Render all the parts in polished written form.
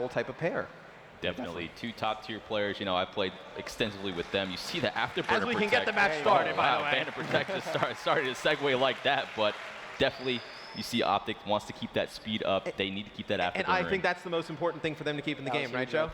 type of pair. Definitely. Two top-tier players. You know, I've played extensively with them. You see that after Banner As we Protect. can get the match started, by the way. Banner Protect just started to segue like that, but definitely you see OpTic wants to keep that speed up. They need to keep that after. And I think that's the most important thing for them to keep in the game, right, Joe?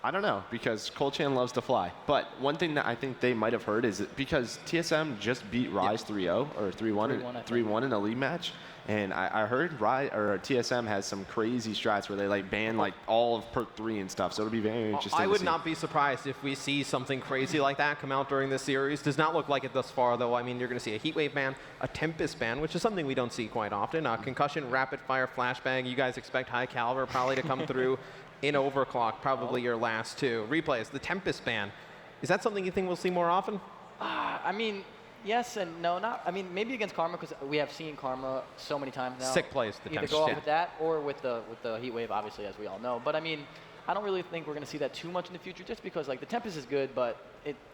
I don't know, because Colchan loves to fly. But one thing that I think they might have heard is that because TSM just beat Rise 3-0 or 3-1 in a league match, and I heard TSM has some crazy strats where they like ban like all of perk 3 and stuff. So it'll be very interesting. I would not be surprised if we see something crazy like that come out during this series. Does not look like it thus far, though. I mean, you're going to see a Heatwave ban, a Tempest ban, which is something we don't see quite often. Concussion, rapid fire, flashbang. You guys expect high caliber probably to come through. In Overclock, probably your last two. Replays, the Tempest ban. Is that something you think we'll see more often? I mean, yes and no. Not. I mean, maybe against Karma, because we have seen Karma so many times now. Sick plays, the Tempest. Either go off with that or with the Heatwave, obviously, as we all know. But I mean, I don't really think we're going to see that too much in the future, just because like the Tempest is good, but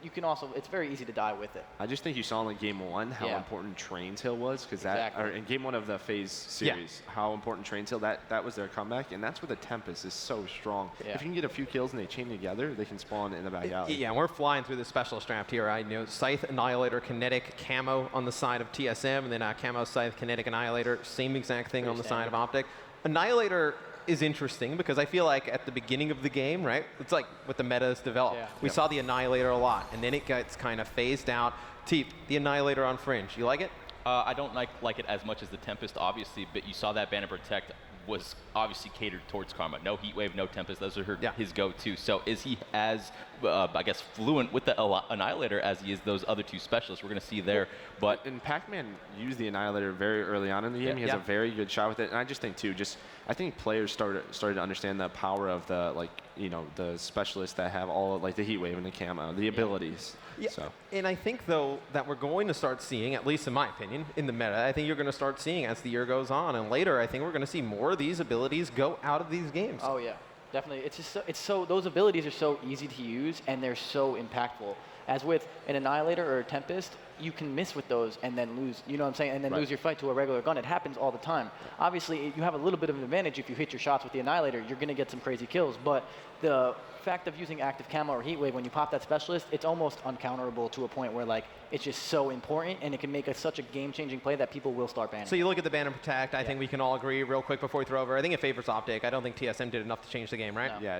you can also, it's very easy to die with it. I just think you saw in like game 1 how important Trains Hill was, because or in game 1 of the phase series, how important Trains Hill, that was their comeback, and that's where the Tempest is so strong. If you can get a few kills and they chain together, they can spawn in the back alley. Yeah, we're flying through the special strap here. I know Scythe, Annihilator, Kinetic, Camo on the side of TSM, and then Camo, Scythe, Kinetic, Annihilator, same exact thing on the side of OpTic. Annihilator is interesting because I feel like at the beginning of the game, right, it's like what the meta has developed. We saw the Annihilator a lot, and then it gets kind of phased out. Teep, the Annihilator on Fringe, you like it? I don't like it as much as the Tempest, obviously, but you saw that Banner Protect was obviously catered towards Karma. No Heatwave, no Tempest. Those are his go-to. So is he as, I guess, fluent with the Annihilator as he is those other two specialists? We're going to see there. But and Pac-Man used the Annihilator very early on in the game. He has a very good shot with it. And I just think, too, I think players started to understand the power of the, the specialists that have all, like, the Heatwave and the Camo, the abilities. Yeah, so. And I think, though, that we're going to start seeing, at least in my opinion, in the meta, I think you're going to start seeing as the year goes on. And later, I think we're going to see more of these abilities go out of these games. Oh, yeah. Definitely. It's just those abilities are so easy to use, and they're so impactful. As with an Annihilator or a Tempest, you can miss with those and then lose, you know what I'm saying, and then lose your fight to a regular gun. It happens all the time. Obviously, you have a little bit of an advantage if you hit your shots with the Annihilator. You're going to get some crazy kills, but the fact of using active Camo or Heatwave, when you pop that specialist, it's almost uncounterable to a point where like it's just so important, and it can make such a game-changing play that people will start banning. So you look at the Banner Protect, I think we can all agree real quick before we throw over, I think it favors OpTic. I don't think TSM did enough to change the game, right? No. Yeah,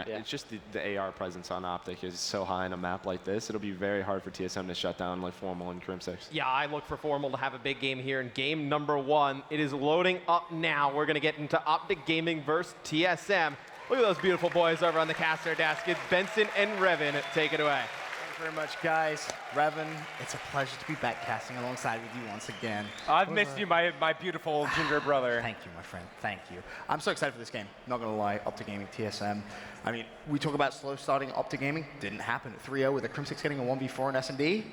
it's just the AR presence on OpTic is so high on a map like this, it'll be very hard for TSM to shut down like Formal and Crim 6. Yeah, I look for Formal to have a big game here in game number 1. It is loading up now. We're going to get into OpTic Gaming versus TSM. Look at those beautiful boys over on the caster desk. It's Benson and Revan. Take it away. Thank you very much, guys. Revan, it's a pleasure to be back casting alongside with you once again. I've missed you, my beautiful ginger brother. Thank you, my friend. Thank you. I'm so excited for this game. Not going to lie, OpTic Gaming, TSM. I mean, we talk about slow starting OpTic Gaming. Didn't happen at 3-0 with a Crim 6 getting a 1v4 in S&D.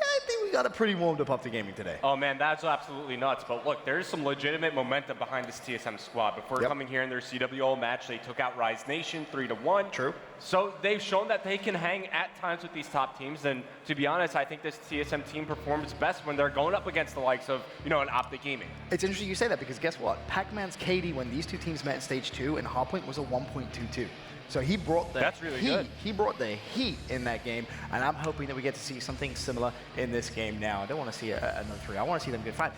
I think we got it pretty warmed up OpTic Gaming today. Oh man, that's absolutely nuts. But look, there's some legitimate momentum behind this TSM squad. Before coming here in their CWO match, they took out Rise Nation 3-1. True. So they've shown that they can hang at times with these top teams. And to be honest, I think this TSM team performs best when they're going up against the likes of, an OpTic Gaming. It's interesting you say that because guess what? Pac-Man's KD when these two teams met in Stage 2 in Hardpoint was a 1.22. So he brought the heat. He brought the heat in that game, and I'm hoping that we get to see something similar in this game now. I don't want to see another 3. I want to see them get fine.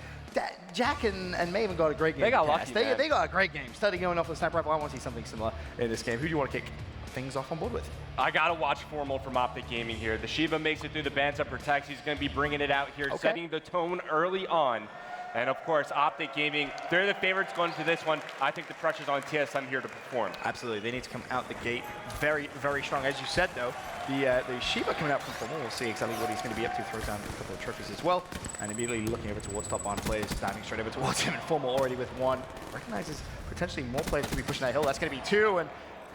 Jack and Maven got a great game. They got lucky, They got a great game. Started going off with sniper rifle. I want to see something similar in this game. Who do you want to kick things off on board with? I gotta watch Formal from OpTic Gaming here. The Shiva makes it through the bans up protects. He's going to be bringing it out here, setting the tone early on. And of course, OpTic Gaming, they're the favorites going to this one. I think the pressure's on TSM here to perform. Absolutely, they need to come out the gate very, very strong. As you said, though, the Shiva coming out from Formal, we'll see exactly what he's going to be up to. Throws down a couple of trophies as well, and immediately looking over towards top on players, diving straight over towards him. And Formal already with 1. Recognizes potentially more players to be pushing that hill. That's going to be 2, and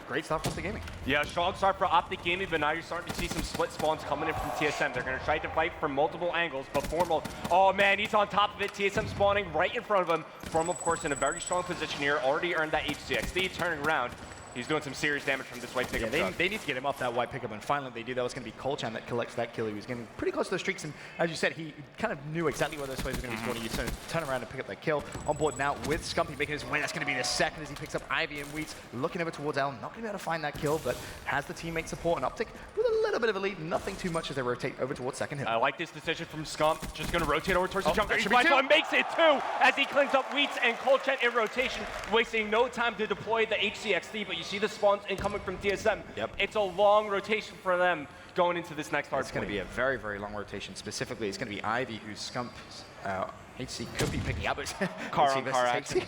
great start for OpTic Gaming. Yeah, strong start for OpTic Gaming, but now you're starting to see some split spawns coming in from TSM. They're going to try to fight from multiple angles, but Formal, oh man, he's on top of it. TSM spawning right in front of him. Formal, of course, in a very strong position here, already earned that HCXD, turning around. He's doing some serious damage from this white pickup. Yeah, they need to get him off that white pickup, and finally they do. That was going to be Colchan that collects that kill. He was getting pretty close to the streaks, and as you said, he kind of knew exactly where those plays were going to be spawning. You turn around and pick up that kill. On board now with Scumpy making his way. That's going to be the second as he picks up Ivy and Wheats, looking over towards Al. Not going to be able to find that kill, but has the teammate support and OpTic with a little bit of a lead. Nothing too much as they rotate over towards second hill. I like this decision from Scump. Just going to rotate over towards the jungle. that He should be finds two. one, makes it 2 as he cleans up Wheats and Colchan in rotation, wasting no time to deploy the HCXD, but you see the spawns incoming from TSM. Yep. It's a long rotation for them going into this next hard It's going to be a very, very long rotation. Specifically, it's going to be Ivy, who's Scump's HC could be picking up. Car on car action.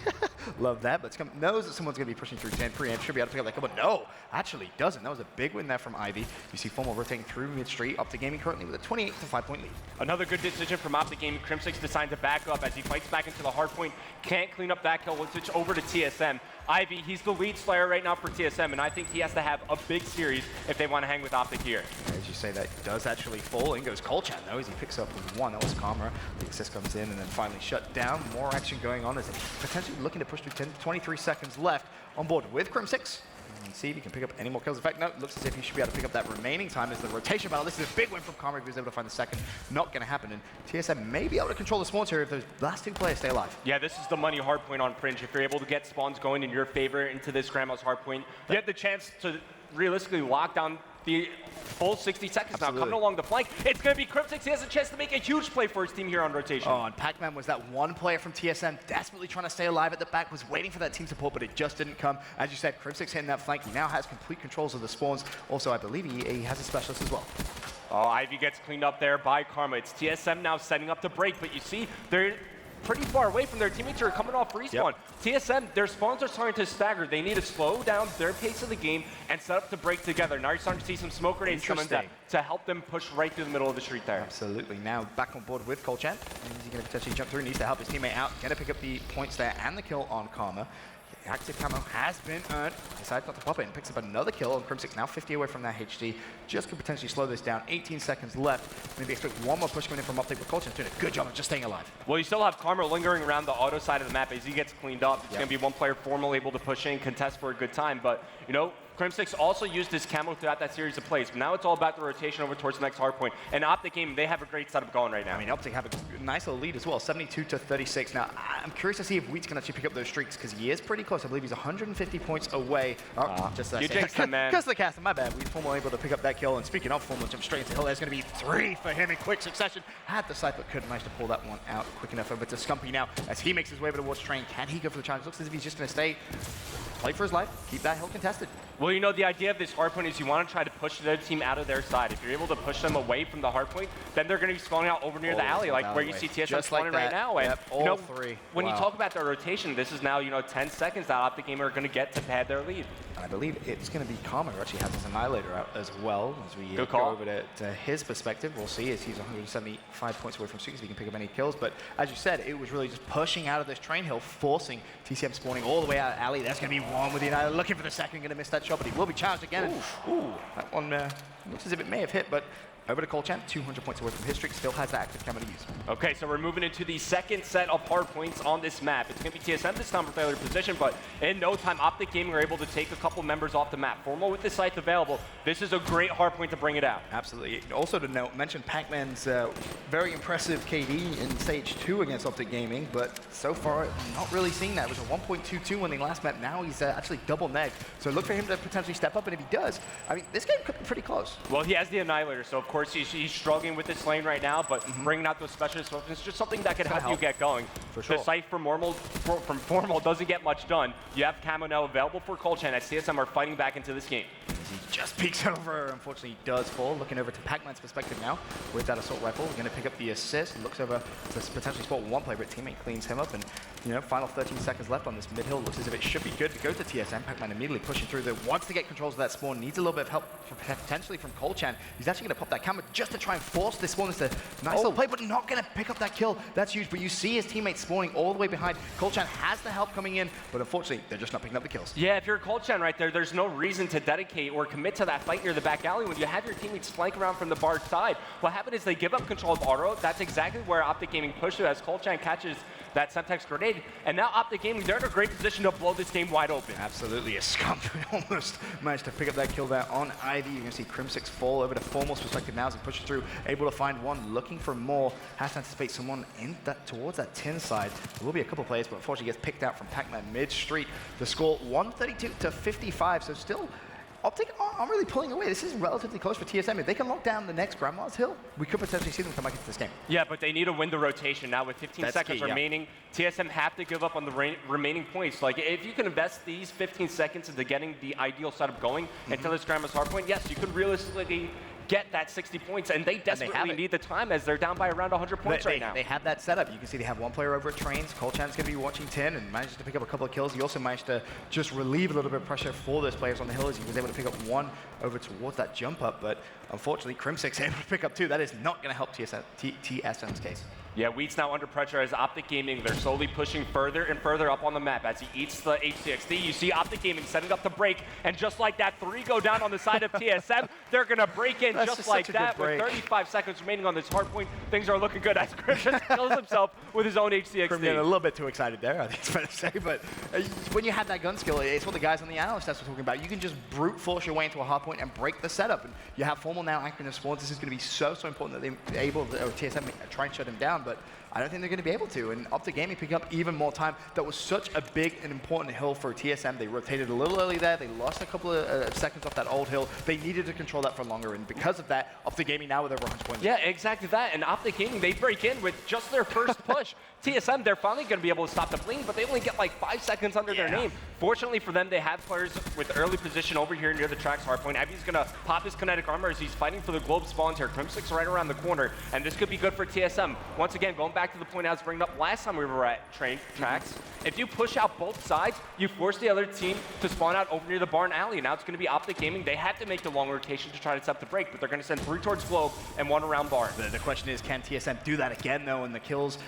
Love that, but Scump knows that someone's going to be pushing through 10 preamp. Should be able to pick up that kill, but no, actually doesn't. That was a big win there from Ivy. You see Formal rotating through mid-street, OpTic Gaming currently with a 28 to 5-point lead. Another good decision from OpTic Gaming. Crimsix decided to back up as he fights back into the hard point. Can't clean up that kill. We'll switch over to TSM. Ivy, he's the lead slayer right now for TSM, and I think he has to have a big series if they want to hang with OpTic here. As you say, that does actually fall. In goes Colchan, though, as he picks up one. That was Karma. The assist comes in and then finally shut down. More action going on as they're potentially looking to push through 23 seconds left on board with Crimsix. And see if he can pick up any more kills. In fact, no, it looks as if he should be able to pick up that remaining time as the rotation battle. This is a big win from Karma if he was able to find the second. Not going to happen. And TSM may be able to control the spawns here if those last two players stay alive. Yeah, this is the money hard point on Fringe. If you're able to get spawns going in your favor into this Grandma's hard point, you have the chance to realistically lock down the full 60 seconds. Absolutely. Now coming along the flank. It's going to be Crimsix. He has a chance to make a huge play for his team here on rotation. Oh, and Pac-Man was that one player from TSM desperately trying to stay alive at the back, was waiting for that team support, but it just didn't come. As you said, Crimsix hitting that flank. He now has complete controls of the spawns. Also, I believe he has a specialist as well. Oh, Ivy gets cleaned up there by Karma. It's TSM now setting up the break, but you see, they're pretty far away from their teammates who are coming off respawn. Yep. TSM, their spawns are starting to stagger. They need to slow down their pace of the game and set up the break together. Now you're starting to see some smoke grenades coming to help them push right through the middle of the street there. Absolutely. Now back on board with Colchan. Is he going to potentially jump through? Needs to help his teammate out. Going to pick up the points there and the kill on Karma. Active camo has been earned. Decides not to pop it and picks up another kill on Crimsix. Now 50 away from that HD. Just could potentially slow this down. 18 seconds left. Maybe expect one more push coming in from OpTic, but Colchan's doing a good job of just staying alive. Well, you still have Karma lingering around the auto side of the map as he gets cleaned up. It's going to be one player Formal able to push in, contest for a good time. But, you know, Crimsix also used his camo throughout that series of plays. But now it's all about the rotation over towards the next hard point. And OpTic Gaming, they have a great setup going right now. I mean, OpTic have a nice little lead as well, 72 to 36. Now, I'm curious to see if Wheats can actually pick up those streaks because he is pretty close. I believe he's 150 points away. Just you jinxed him, man. Because the cast, my bad. Wheats Formal able to pick up that kill. And speaking of Formal, jump straight into hill. There's going to be 3 for him in quick succession. Had the sight, but couldn't manage to pull that one out quick enough. Over to Scumpy now as he makes his way over towards Train. Can he go for the challenge? Looks as if he's just going to stay, play for his life, keep that hill contested. Well, you know, the idea of this hardpoint is you want to try to push the other team out of their side. If you're able to push them away from the hardpoint, then they're going to be spawning out over near the alley, like where you see TSM spawning right now. And all you know, 3. When you talk about their rotation, this is now, you know, 10 seconds that OpTic Gamer are going to get to pad their lead. I believe it's going to be Karma who actually has his Annihilator out as well. As we Good go call. over to his perspective, we'll see as he's 175 points away from streaks, if he can pick up any kills. But as you said, it was really just pushing out of this train hill, forcing TCM spawning all the way out of alley. That's going to be one with the Annihilator, looking for the second, going to miss that shot, but he will be challenged again. Ooh, that one looks as if it may have hit, but over to Colchan, 200 points away from his streak, still has that active camo to use. Okay, so we're moving into the second set of hard points on this map. It's going to be TSM this time for failure position, but in no time, OpTic Gaming are able to take a couple members off the map. Formal with the scythe available, this is a great hard point to bring it out. Absolutely. Also to note, mention Pac-Man's very impressive KD in stage 2 against OpTic Gaming, but so far, not really seeing that. It was a 1.22 when they last met. Now he's actually double neg. So look for him to potentially step up, and if he does, I mean, this game could be pretty close. Well, he has the Annihilator, so of course he's struggling with this lane right now, but bringing out those specialist weapons is just something that could help you get going. For sure. The scythe from Formal doesn't get much done. You have camo now available for Colchan as TSM are fighting back into this game. He just peeks over. Unfortunately, he does fall. Looking over to Pac-Man's perspective now with that assault rifle. We're going to pick up the assist. Looks over to potentially spot one player, but teammate cleans him up. And, you know, final 13 seconds left on this mid-hill. Looks as if it should be good to go to TSM. Pac-Man immediately pushing through there. Wants to get controls of that spawn. Needs a little bit of help potentially from Colchan. He's actually going to pop that camera just to try and force this spawn. It's a nice little play, but not going to pick up that kill. That's huge. But you see his teammates spawning all the way behind. Colchan has the help coming in, but unfortunately, they're just not picking up the kills. Yeah, if you're Colchan right there, there's no reason to dedicate or commit to that fight near the back alley when you have your teammates flank around from the bar side. What happened is they give up control of auto. That's exactly where OpTic Gaming pushed it as Colchan catches that Semtex grenade. And now OpTic Gaming, they're in a great position to blow this game wide open. Absolutely, a Scump almost managed to pick up that kill there on Ivy. You're going to see Crim6 fall over to Formal's perspective now as he pushes through, able to find one, looking for more. Has to anticipate someone in that towards that tin side. There will be a couple players, but unfortunately gets picked out from Pac-Man mid-street. The score 132 to 55, so still OpTic aren't really pulling away. This is relatively close for TSM. If they can lock down the next Grandma's Hill, we could potentially see them come back into this game. Yeah, but they need to win the rotation now with 15 seconds remaining. TSM have to give up on the remaining points. Like, if you can invest these 15 seconds into getting the ideal setup going until this Grandma's Hardpoint, yes, you could realistically get that 60 points, and they desperately need the time as they're down by around 100 points right now. They have that setup. You can see they have one player over at Trains. Colchan's going to be watching 10 and manages to pick up a couple of kills. He also managed to just relieve a little bit of pressure for those players on the hill as he was able to pick up one over towards that jump up, but unfortunately Crim6 able to pick up two. That is not going to help TSM's case. Yeah, Wheat's now under pressure as OpTic Gaming, they're slowly pushing further and further up on the map as he eats the HCXD. You see OpTic Gaming setting up the break, and just like that, 3 go down on the side of TSM. They're going to break in just like that with 35 seconds remaining on this hardpoint. Things are looking good as Christian kills himself with his own HCXD. Crim getting a little bit too excited there, I think it's fair to say, but when you have that gun skill, it's what the guys on the Analyst test were talking about. You can just brute force your way into a hardpoint and break the setup, and you have Formal now anchoring the spawns. This is going to be so important that they're able to, or TSM try and shut him down, but I don't think they're going to be able to, and OpTic Gaming picking up even more time. That was such a big and important hill for TSM. They rotated a little early there. They lost a couple of seconds off that old hill. They needed to control that for longer, and because of that, OpTic Gaming now with over 100 points. Yeah, exactly that, and OpTic Gaming, they break in with just their first push. TSM, they're finally going to be able to stop the bleeding, but they only get like 5 seconds under their name. Fortunately for them, they have players with early position over here near the tracks hardpoint. Ivy's going to pop his kinetic armor as he's fighting for the globe spawns here. Crim6 right around the corner, and this could be good for TSM. Once again, going back to the point I was bringing up last time we were at tracks, if you push out both sides, you force the other team to spawn out over near the barn alley. Now it's going to be OpTic Gaming. They have to make the long rotation to try to set the break, but they're going to send 3 towards globe and 1 around barn. The question is, can TSM do that again, though? And the kills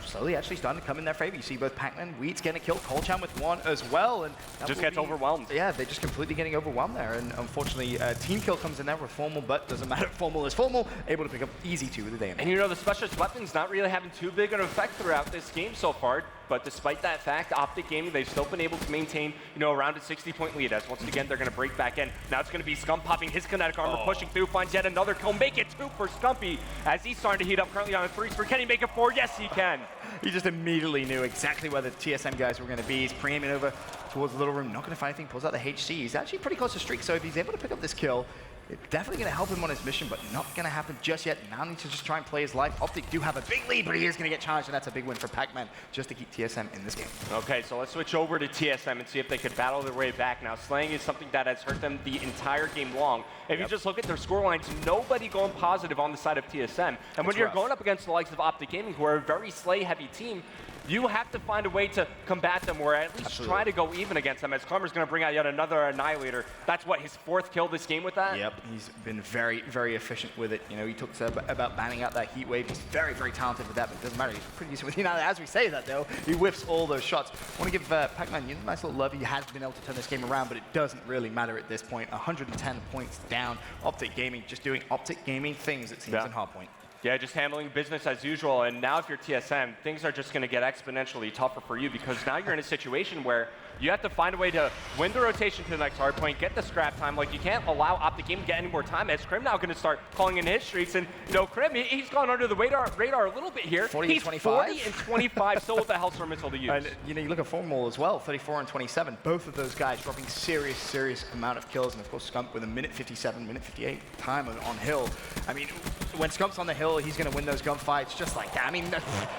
slowly actually starting to come in their favor. You see both Pac-Man, Wheat's getting a kill, Colchan with 1 as well, and just gets overwhelmed. Yeah, they're just completely getting overwhelmed there, and unfortunately, team kill comes in there with Formal, but doesn't matter. Formal is Formal, able to pick up easy 2 with the damage. And you know, the specialist weapons not really having too big an effect throughout this game so far, but despite that fact, OpTic Gaming, they've still been able to maintain, you know, around a 60-point lead, as once again, they're going to break back in. Now it's going to be Scump popping his kinetic armor, pushing through, finds yet another kill, make it 2 for Scumpy, as he's starting to heat up, currently on a 3 sprint. Can he make it 4? Yes, he can. He just immediately knew exactly where the TSM guys were going to be. He's pre-aiming over towards the little room, not going to find anything, pulls out the HC. He's actually pretty close to streak, so if he's able to pick up this kill, it's definitely going to help him on his mission, but not going to happen just yet. Now needs to just try and play his life. OpTic do have a big lead, but he is going to get challenged, and that's a big win for Pac-Man just to keep TSM in this game. Okay, so let's switch over to TSM and see if they could battle their way back. Now, slaying is something that has hurt them the entire game long. If you just look at their score lines, nobody going positive on the side of TSM. And when you're going up against the likes of OpTic Gaming, who are a very slay-heavy team, you have to find a way to combat them, or at least try to go even against them, as Karma's going to bring out yet another Annihilator. That's what, his 4th kill this game with that? Yep, he's been very, very efficient with it. You know, he talks about banning out that heat wave. He's very, very talented with that, but it doesn't matter. He's pretty decent with it. Now, as we say that, though, he whiffs all those shots. I want to give Pac-Man a nice little love. He has been able to turn this game around, but it doesn't really matter at this point. 110 points down. OpTic Gaming just doing OpTic Gaming things, it seems, in Hardpoint. Yeah, just handling business as usual. And now if you're TSM, things are just going to get exponentially tougher for you, because now you're in a situation where you have to find a way to win the rotation to the next hardpoint, get the scrap time. Like, you can't allow OpTic Gaming to get any more time, as Crim now going to start calling in his streaks. And, you know, Crim, he's gone under the radar a little bit here. 40 and 25? 40 and 25, still with the Hellstorm missile to use. And, you know, you look at Formal as well, 34 and 27. Both of those guys dropping serious amount of kills. And, of course, Scump with a minute 57, minute 58 time on hill. I mean, when Scump's on the hill, he's going to win those gunfights just like that. I mean,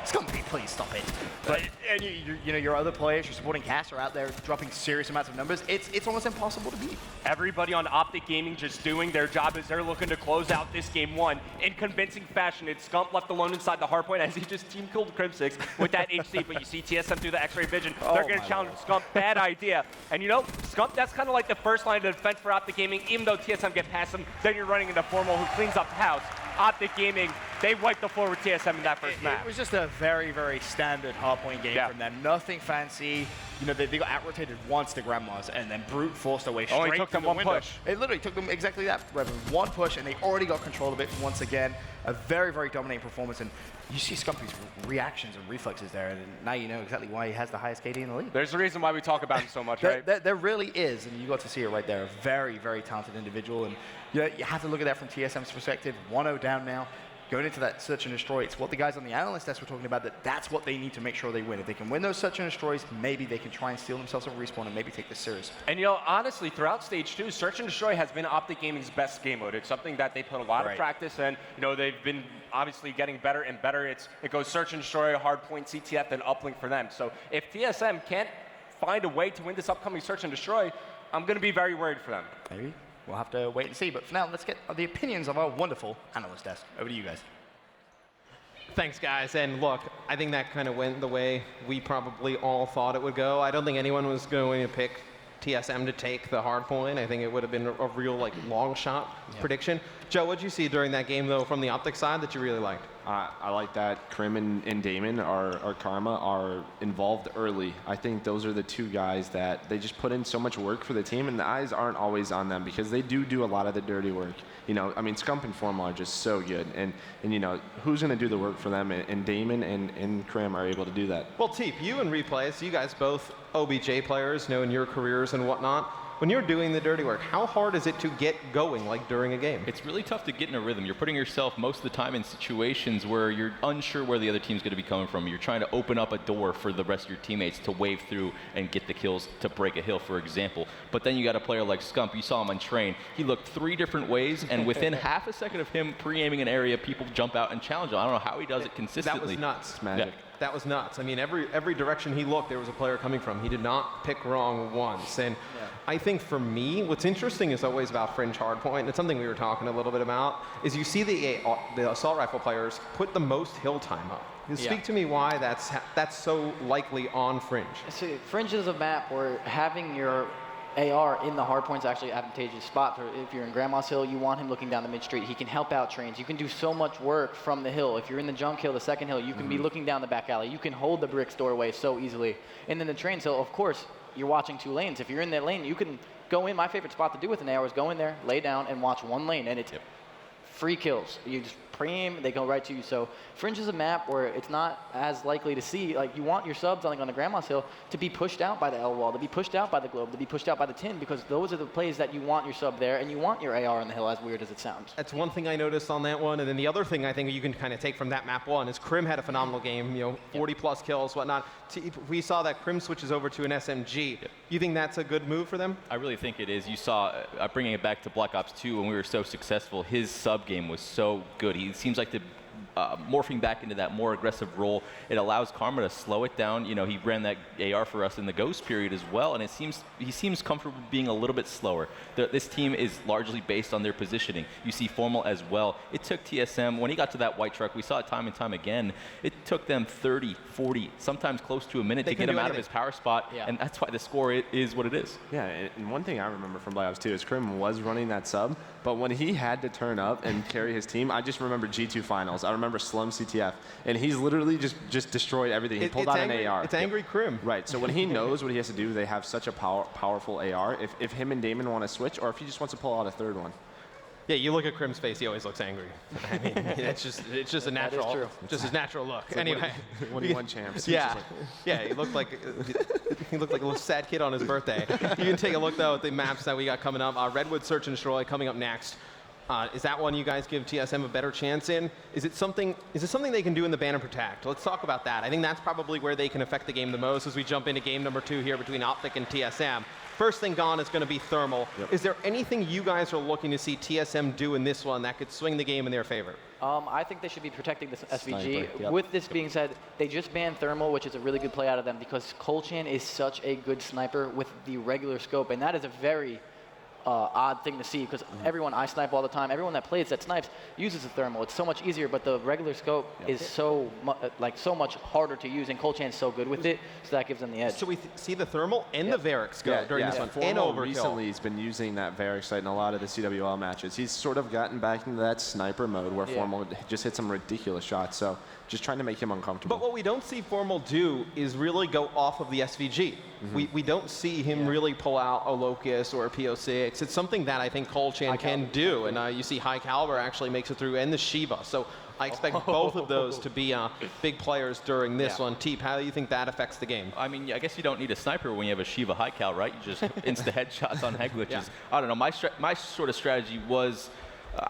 Scump, please stop it. But, and you know, your other players, your supporting cast are out there dropping serious amounts of numbers. It's almost impossible to beat. Everybody on OpTic Gaming just doing their job as they're looking to close out this game 1 in convincing fashion. It's Scump left alone inside the hardpoint as he just team killed Crim6 with that HC, but you see TSM through the X-ray vision. They're going to challenge Scump. Bad idea. And you know, Scump, that's kind of like the first line of defense for OpTic Gaming. Even though TSM get past them, then you're running into Formal, who cleans up the house. OpTic Gaming, they wiped the floor with TSM in that first map. It was just a very, very standard hardpoint game from them. Nothing fancy. You know, they got out-rotated once to Grandma's, and then brute forced their way straight Only took them through the one window. push. It literally took them exactly that, one push, and they already got control of it once again. A very, very dominating performance, and you see Scumpy's reactions and reflexes there, and now you know exactly why he has the highest KD in the league. There's a reason why we talk about him so much, right? There really is, and you got to see it right there. A very, very talented individual, and you have to look at that from TSM's perspective. 1-0 down now. Going into that search and destroy, it's what the guys on the analyst desk were talking about, that's what they need to make sure they win. If they can win those search and destroys, maybe they can try and steal themselves a respawn and maybe take this serious. And honestly, throughout stage 2, Search and Destroy has been OpTic Gaming's best game mode. It's something that they put a lot of practice in. They've been obviously getting better and better. It goes Search and Destroy, Hardpoint, CTF, and Uplink for them. So if TSM can't find a way to win this upcoming Search and Destroy, I'm going to be very worried for them. Maybe. We'll have to wait and see. But for now, let's get the opinions of our wonderful analyst desk. Over to you guys. Thanks, guys. And look, I think that kind of went the way we probably all thought it would go. I don't think anyone was going to pick TSM to take the hard point. I think it would have been a real long shot prediction. Joe, what did you see during that game, though, from the OpTic side that you really liked? I like that Krim and Damon, our Karma, are involved early. I think those are the two guys that they just put in so much work for the team, and the eyes aren't always on them because they do a lot of the dirty work. Scump and Formal are just so good, and who's going to do the work for them? And Damon and Krim are able to do that. Well, Teep, you and Replays, you guys both OBJ players, in your careers and whatnot. When you're doing the dirty work, how hard is it to get going, during a game? It's really tough to get in a rhythm. You're putting yourself most of the time in situations where you're unsure where the other team's going to be coming from. You're trying to open up a door for the rest of your teammates to wave through and get the kills to break a hill, for example. But then you got a player like Scump. You saw him on train. He looked 3 different ways, and within half a second of him pre-aiming an area, people jump out and challenge him. I don't know how he does it consistently. That was nuts. Magic. Yeah. That was nuts. Every direction he looked, there was a player coming from. He did not pick wrong once. And I think for me, what's interesting is always about Fringe Hardpoint, and it's something we were talking a little bit about, is you see the assault rifle players put the most hill time up. Speak to me why that's so likely on Fringe. So Fringe is a map where having your AR in the hardpoint's actually advantageous spot. If you're in Grandma's Hill, you want him looking down the mid street. He can help out trains. You can do so much work from the hill. If you're in the junk hill, the second hill, you can be looking down the back alley. You can hold the bricks doorway so easily. And then the trains hill, of course, you're watching 2 lanes. If you're in that lane, you can go in. My favorite spot to do with an AR is go in there, lay down, and watch 1 lane, and it's free kills. You just pre-aim, they go right to you. So Fringe is a map where it's not as likely to see, you want your subs on the Grandma's Hill to be pushed out by the L wall, to be pushed out by the globe, to be pushed out by the tin, because those are the plays that you want your sub there, and you want your AR on the hill, as weird as it sounds. That's one thing I noticed on that one, and then the other thing I think you can kind of take from that map 1 is Krim had a phenomenal game, 40 plus kills, whatnot. We saw that Krim switches over to an SMG. You think that's a good move for them? I really think it is. You saw, bringing it back to Black Ops 2, when we were so successful, his sub game was so good. He seems like morphing back into that more aggressive role. It allows Karma to slow it down. He ran that AR for us in the Ghost period as well, and he seems comfortable being a little bit slower. This team is largely based on their positioning. You see Formal as well. It took TSM, when he got to that white truck, we saw it time and time again, it took them 30, 40, sometimes close to a minute to get him out of his power spot, and that's why the score is what it is. Yeah, and one thing I remember from Black Ops 2 is Krim was running that sub, but when he had to turn up and carry his team, I just remember G2 finals. I remember Slum CTF, and he's literally just destroyed everything. He pulled out an AR. It's angry Krim. Right, so when he knows what he has to do, they have such a powerful AR. If him and Damon want to switch, or if he just wants to pull out a 3rd one. Yeah, you look at Krim's face; he always looks angry. It's just a natural, just his natural look. Anyway, when he won champs. Yeah, he looked like a little sad kid on his birthday. You can take a look though at the maps that we got coming up. Redwood Search and Destroy coming up next. Is that one you guys give TSM a better chance in? Is it something they can do in the ban and protect? Let's talk about that. I think that's probably where they can affect the game the most as we jump into game number 2 here between OpTic and TSM. First thing gone is going to be thermal. Yep. Is there anything you guys are looking to see TSM do in this one that could swing the game in their favor? I think they should be protecting this SVG. Yep. With this being said, they just banned thermal, which is a really good play out of them because Kolchan is such a good sniper with the regular scope, and that is a very odd thing to see because everyone I snipe all the time, everyone that plays that snipes uses a thermal. It's so much easier, but the regular scope is so much harder to use, and Colchan's so good with it, so that gives them the edge. So we see the thermal and the Varric scope during this one, and Formal overkill. recently he's been using that Varric sight in a lot of the CWL matches. He's sort of gotten back into that sniper mode where Formal just hits some ridiculous shots. So just trying to make him uncomfortable. But what we don't see Formal do is really go off of the SVG. We don't see him really pull out a Locust or a PO6. It's something that I think Colchan can do. And you see High Caliber actually makes it through, and the Shiva. So I expect both of those to be big players during this one. Teep, how do you think that affects the game? I mean, I guess you don't need a sniper when you have a Shiva high cal, right? You just insta headshots on head glitches. I don't know. My sort of strategy was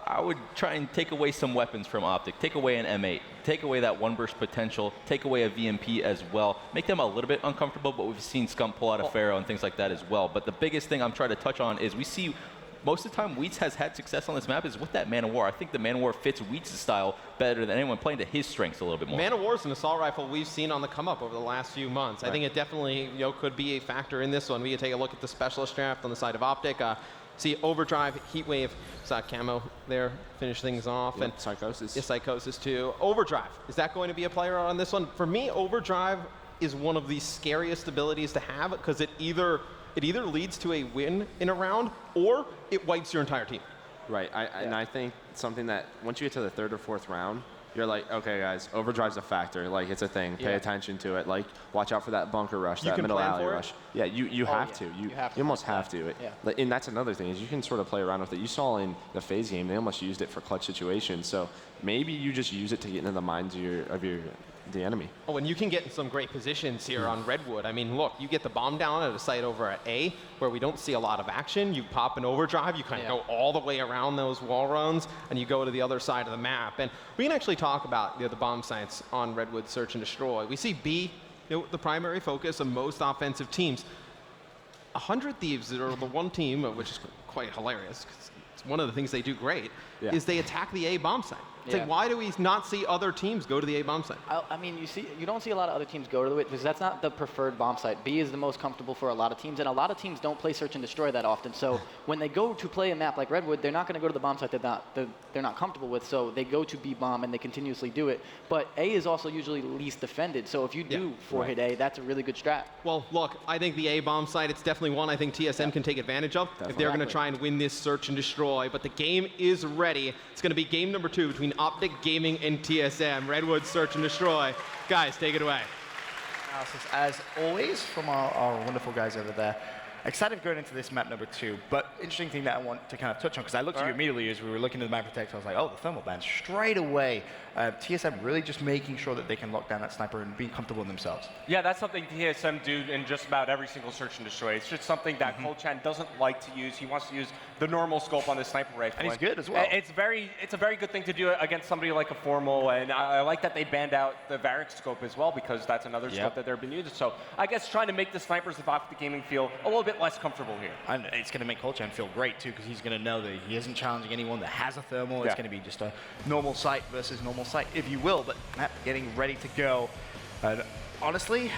I would try and take away some weapons from OpTic, take away an M8, take away that one burst potential, take away a VMP as well, make them a little bit uncomfortable, but we've seen Scump pull out a Pharaoh and things like that as well. But the biggest thing I'm trying to touch on is we see most of the time Wheats has had success on this map is with that Man of War. I think the Man of War fits Wheats' style better than anyone, playing to his strengths a little bit more. Man of War is an assault rifle we've seen on the come up over the last few months. I think it definitely could be a factor in this one. We can take a look at the specialist draft on the side of OpTic. See Overdrive, Heatwave, saw Camo there, finish things off. And Psychosis. Yeah, Psychosis too. Overdrive, is that going to be a player on this one? For me, Overdrive is one of the scariest abilities to have because it either leads to a win in a round or it wipes your entire team. Right, and I think something that once you get to the third or fourth round, you're like, okay, guys, Overdrive's a factor. Like, it's a thing. Pay attention to it. Like, watch out for that bunker rush, that middle alley rush. Yeah, you have to. You almost have to. And that's another thing is you can sort of play around with it. You saw in the FaZe game, they almost used it for clutch situations. So maybe you just use it to get into the minds of the enemy. Oh, and you can get in some great positions here on Redwood. I mean, look, you get the bomb down at a site over at A where we don't see a lot of action. You pop an Overdrive, you kind of go all the way around those wall runs, and you go to the other side of the map. And we can actually talk about the bomb sites on Redwood Search and Destroy. We see B, the primary focus of most offensive teams. 100 Thieves are the one team, which is quite hilarious, 'cause it's one of the things they do great, is they attack the A bomb site. It's like, why do we not see other teams go to the A bomb site? I mean, you don't see a lot of other teams go to it because that's not the preferred bomb site. B is the most comfortable for a lot of teams, and a lot of teams don't play Search and Destroy that often. So when they go to play a map like Redwood, they're not going to go to the bomb site they're not comfortable with. So they go to B bomb and they continuously do it. But A is also usually least defended. So if you do 4-hit A, that's a really good strat. Well, look, I think the A bomb site, it's definitely one I think TSM can take advantage of if they're going to try and win this Search and Destroy. But the game is ready. It's going to be game number 2 between OpTic Gaming and TSM. Redwood Search and Destroy. Guys, take it away. Analysis, as always, from our wonderful guys over there. Excited going into this map number 2, but interesting thing that I want to kind of touch on, because I looked at you immediately as we were looking at the map protect, I was like, oh, the thermal band straight away. TSM really just making sure that they can lock down that sniper and being comfortable in themselves. Yeah, that's something TSM do in just about every single Search and Destroy. It's just something that Colchan doesn't like to use. He wants to use the normal scope on the sniper rifle. And he's good as well. It's a very good thing to do against somebody like a Formal, and I like that they banned out the Varric scope as well, because that's another scope that they've been using. So I guess trying to make the snipers of OpTic Gaming feel a little bit less comfortable here. And it's going to make Colchan feel great too, because he's going to know that he isn't challenging anyone that has a thermal. It's going to be just a normal site versus normal site, if you will. But map getting ready to go. Honestly,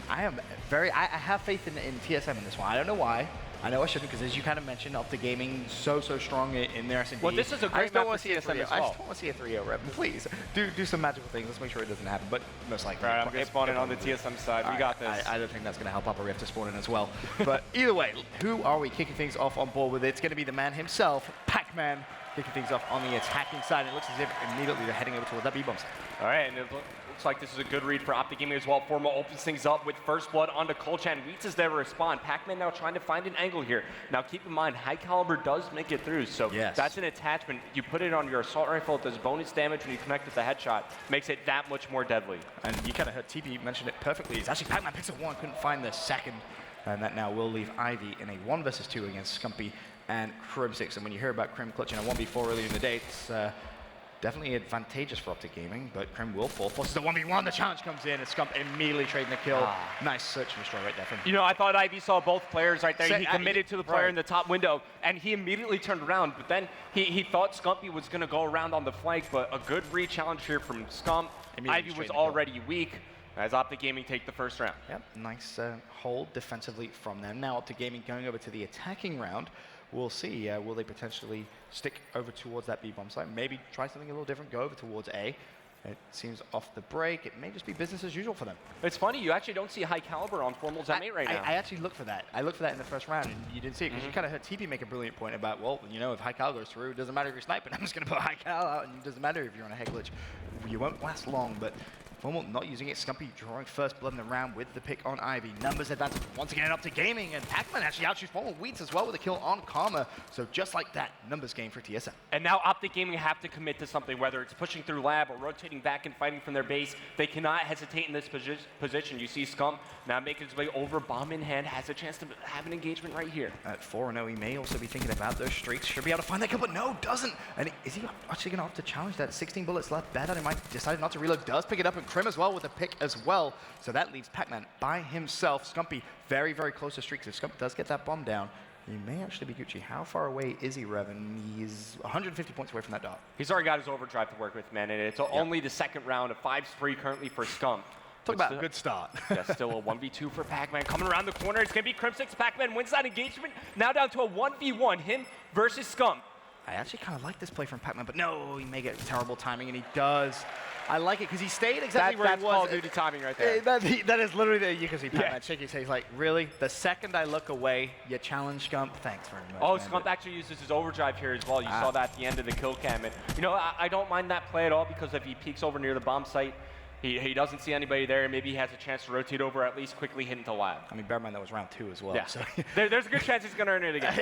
I have faith in TSM in this one. I don't know why. I know I shouldn't, because as you kind of mentioned, OpTic Gaming so strong in their S&D. Well, this is a great map for TSM as well. I just want to see a 3-0 rep. Please, do some magical things. Let's make sure it doesn't happen, but most likely. Right, I'm going to spawn in on the TSM side. We got this. I don't think that's going to help Upper. We have to spawn in as well. But either way, who are we kicking things off on board with? It's going to be the man himself, Pac-Man, kicking things off on the attacking side. It looks as if immediately they're heading over towards that B-bomb side. All right, and it looks like this is a good read for OpTic Gaming as well. Formal opens things up with first blood onto Colchan. Wheats is there to respond. Pac-Man now trying to find an angle here. Now keep in mind, High Caliber does make it through, so that's an attachment. You put it on your assault rifle, it does bonus damage when you connect with the headshot. Makes it that much more deadly. And you kind of heard TP mention it perfectly. It's actually Pac-Man picks up 1, couldn't find the second. And that now will leave Ivy in a 1 versus 2 against Scumpy and Crim6. And when you hear about Crim clutching a 1v4 earlier in the day, it's definitely advantageous for OpTic Gaming, but Crim will fall. Forces the 1v1, the challenge comes in, and Scump immediately trading the kill. Nice search and destroy right there from him. You know, I thought Ivy saw both players right there. He committed to the player in the top window, and he immediately turned around, but then he thought Scumpy was going to go around on the flank, but a good re-challenge here from Scump. Ivy was already weak, as OpTic Gaming take the first round. Yep, nice hold defensively from them. Now OpTic Gaming going over to the attacking round we'll see. Will they potentially stick over towards that B-bomb site? Maybe try something a little different, go over towards A. It seems off the break. It may just be business as usual for them. It's funny, you actually don't see high caliber on Formal's M8 right now. I actually looked for that. I looked for that in the first round, and you didn't see it because you kind of heard TP make a brilliant point about, well, you know, if high cal goes through, it doesn't matter if you're sniping. I'm just going to put high cal out, and it doesn't matter if you're on a head glitch. You won't last long, but Formal not using it. Scumpy drawing first blood in the round with the pick on Ivy. Numbers advance once again up to gaming, and Pac-Man actually outshoots Formal. Wheats as well with a kill on Karma. So just like that, numbers game for TSM. And now OpTic Gaming have to commit to something, whether it's pushing through lab or rotating back and fighting from their base. They cannot hesitate in this position. You see Scump now making his way over, bomb in hand, has a chance to have an engagement right here. At 4-0, he may also be thinking about those streaks. Should be able to find that kill, but no, doesn't. And is he actually going to opt to challenge that? 16 bullets left. Bad out of mind. Decided not to reload. Does pick it up, and Krim as well with a pick as well. So that leaves Pac-Man by himself. Scumpy very, very close to streaks. If Scump does get that bomb down, he may actually be Gucci. How far away is he, Revan? He's 150 points away from that dot. He's already got his overdrive to work with, man, and it's only the second round of 5-3 currently for Scump. Talk about a good start. Yeah, still a 1v2 for Pac-Man. Coming around the corner, it's going to be Crimsix. Pac-Man wins that engagement. Now down to a 1v1, him versus Scump. I actually kind of like this play from Pac-Man, but no, he may get terrible timing, and he does. I like it because he stayed exactly where he was. That's Call of Duty timing right there. That is literally you can see Pac-Man shaking his head. He's like, really? The second I look away, you challenge Scump? Thanks very much. Oh, man. Scump actually uses his overdrive here as well. You saw that at the end of the kill cam. And, you know, I don't mind that play at all because if he peeks over near the bomb site, he doesn't see anybody there, and maybe he has a chance to rotate over, at least quickly hit into lab. I mean, bear in mind that was round 2 as well. Yeah. So. There's a good chance he's going to earn it again.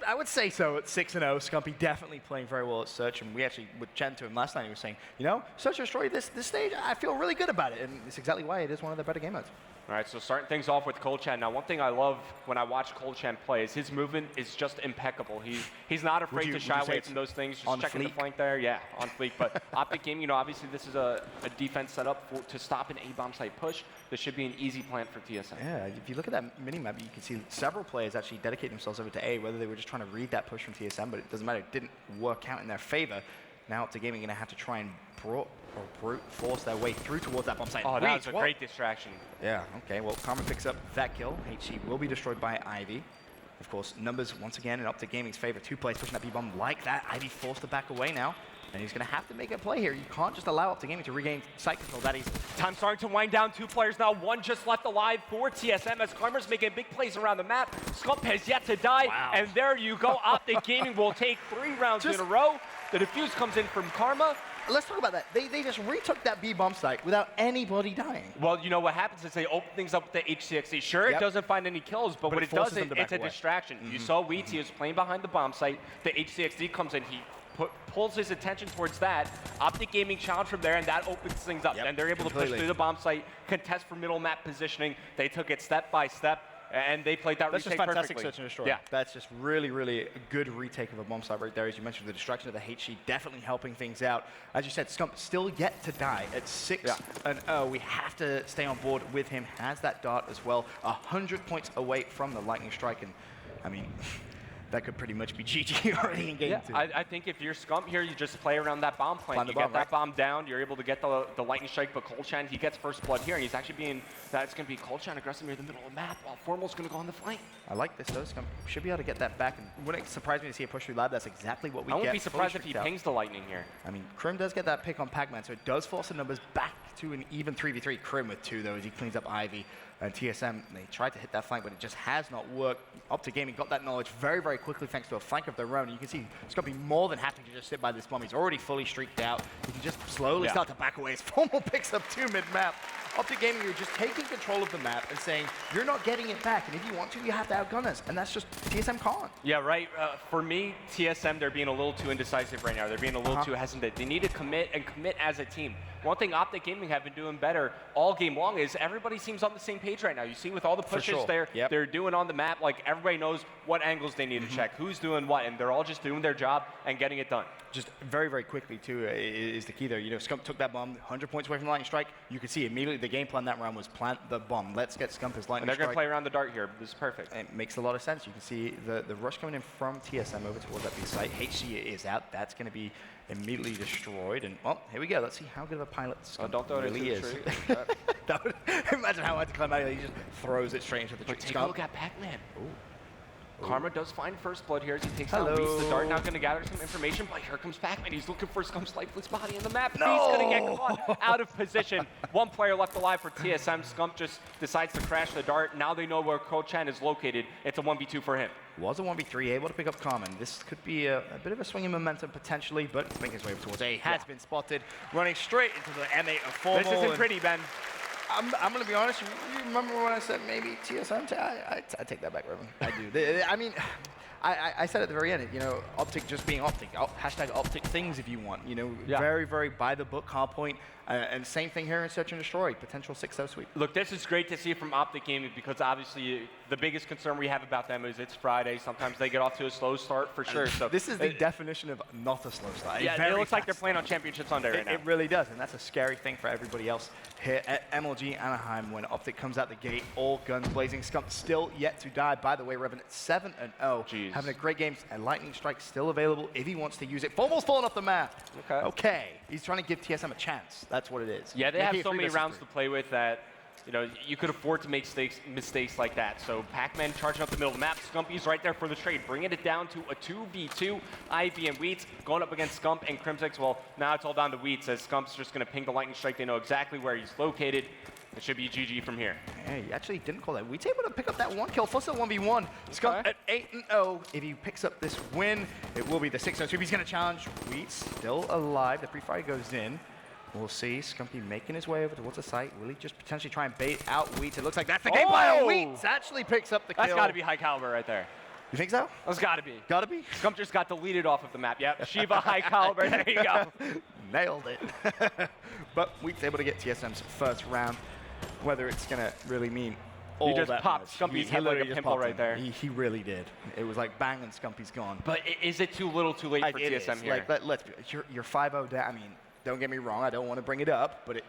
I would say so at 6-0. Scumpy definitely playing very well at Search, and we actually, with Chen to him last night, he was saying, you know, Search destroyed this stage. I feel really good about it, and it's exactly why it is one of the better game modes. All right, so starting things off with Colchan. Now, one thing I love when I watch Colchan play is his movement is just impeccable. He's not afraid to shy away from those things, just checking the flank there. Yeah, on fleek. But OpTic Gaming, you know, obviously this is a defense set up to stop an A-bomb site push. This should be an easy plant for TSM. Yeah, if you look at that mini-map, you can see several players actually dedicate themselves over to A, whether they were just trying to read that push from TSM, but it doesn't matter. It didn't work out in their favor. Now OpTic Gaming going to have to try and brute force their way through towards that bomb site. Oh, that was a great distraction. Yeah, okay, well, Karma picks up that kill. HC will be destroyed by Ivy. Of course, numbers once again in OpTic Gaming's favor. 2 players pushing that B-bomb like that. Ivy forced to back away now. And he's going to have to make a play here. You can't just allow OpTic Gaming to regain site control that easily. Time starting to wind down. 2 players now. 1 just left alive for TSM as Karma's making big plays around the map. Scump has yet to die. Wow. And there you go. OpTic Gaming will take 3 rounds in a row. The defuse comes in from Karma. Let's talk about that. They just retook that B-bomb site without anybody dying. Well, you know what happens is they open things up with the HCXD. Sure, it doesn't find any kills, but what it does is it's a distraction. You saw Wheats, he was playing behind the bomb site. The HCXD comes in, he pulls his attention towards that. OpTic Gaming challenge from there, and that opens things up. And they're able to push through the bomb site, contest for middle map positioning. They took it step by step. And they played that retake perfectly. That's just fantastic search and destroy. Yeah. That's just really, really a good retake of a bomb site right there. As you mentioned, the distraction of the HE definitely helping things out. As you said, Scump still yet to die at 6-0. We have to stay on board with him. Has that dart as well. 100 points away from the lightning strike. And I mean, that could pretty much be GG already in game 2. I think if you're Scump here, you just play around that bomb plant. You get that bomb down, you're able to get the lightning strike, but Colchan, he gets first blood here, and he's actually being, that's going to be Colchan aggressive near the middle of the map, while Formal's going to go on the flank. I like this though. Scump should be able to get that back, and wouldn't it surprise me to see a push through lab. That's exactly what we get. I wouldn't be surprised if he pings the lightning here. I mean, Krim does get that pick on Pac-Man, so it does force the numbers back to an even 3v3. Krim with 2 though, as he cleans up Ivy. And TSM, they tried to hit that flank, but it just has not worked. OpTic Gaming got that knowledge very, very quickly thanks to a flank of their own. And you can see Scump be more than happy to just sit by this bomb. He's already fully streaked out. He can just slowly start to back away as Formal picks up 2 mid-map. OpTic Gaming, you're just taking control of the map and saying, you're not getting it back. And if you want to, you have to outgun us. And that's just TSM calling. Yeah, right. For me, TSM, they're being a little too indecisive right now. They're being a little too hesitant. They need to commit and commit as a team. One thing OpTic Gaming have been doing better all game long is everybody seems on the same page right now. You see with all the pushes they're doing on the map, like everybody knows what angles they need to check, who's doing what, and they're all just doing their job and getting it done. Just very, very quickly, too, is the key there. You know, Scump took that bomb 100 points away from the lightning strike. You could see immediately the game plan that round was plant the bomb. Let's get Scump his lightning strike. And they're going to play around the dart here. This is perfect. It makes a lot of sense. You can see the rush coming in from TSM over towards that B site. HC is out. That's going to be immediately destroyed. And, well, here we go. Let's see how good of a pilot Scump really is. Imagine how hard to climb out. He just throws it straight into the tree. Take a look at Pac-Man. Karma does find first blood here as he takes down Weeds. The Dart now going to gather some information, but here comes Pac-Man. He's looking for Scump's lifeless body in the map. No! He's going to get caught out of position. One player left alive for TSM. Scump just decides to crash the Dart. Now they know where Ko-Chan is located. It's a 1v2 for him. Was a 1v3, able to pick up Carmen. This could be a bit of a swing in momentum potentially, but making his way towards A. Has been spotted, running straight into the M8 of Formal. This isn't pretty, Ben. I'm going to be honest. You remember when I said maybe TSM? I take that back, Revan. I do. I mean, I said at the very end, you know, OpTic just being OpTic. Hashtag OpTic things if you want. You know, very, very by the book, Hardpoint. And same thing here in Search and Destroy. Potential 6-0 sweep. Look, this is great to see from OpTic Gaming because obviously the biggest concern we have about them is it's Friday. Sometimes they get off to a slow start for sure. So this is the definition of not a slow start. Yeah, it looks like they're playing on Championship Sunday right now. It really does, and that's a scary thing for everybody else here at MLG Anaheim when OpTic comes out the gate, all guns blazing. Scump still yet to die. By the way, Revan, 7-0. Having a great game, and Lightning Strike still available if he wants to use it. Formal's falling off the map. Okay. He's trying to give TSM a chance. That's what it is. Yeah, they have so many rounds to play with that, you know, you could afford to make mistakes like that. So Pac-Man charging up the middle of the map. Scumpy's right there for the trade, bringing it down to a 2v2. Ivy and Wheats going up against Scump and Crimsix. Well, now it's all down to Wheats as Scump's just going to ping the Lightning Strike. They know exactly where he's located. It should be GG from here. Yeah, he actually didn't call that. Wheats able to pick up that one kill. First 1v1. Scump at 8-0. If he picks up this win, it will be the 6-0 sweep. He's going to challenge Wheats. Still alive. The pre-fire goes in. We'll see Scumpy making his way over towards the site. Will he just potentially try and bait out Wheats? It looks like that's the game player. Wheats actually picks up the kill. That's got to be high caliber right there. You think so? That's got to be. Got to be? Scump just got deleted off of the map. Yep, Shiva high caliber. There you go. Nailed it. But Wheats able to get TSM's first round. Whether it's going to really mean all that. He just popped Scumpy's head like a pimple right there. He really did. It was like bang and Scumpy's gone. But is it too little too late for TSM here? Like, let's be, you're 5-0 down. I mean, don't get me wrong. I don't want to bring it up, but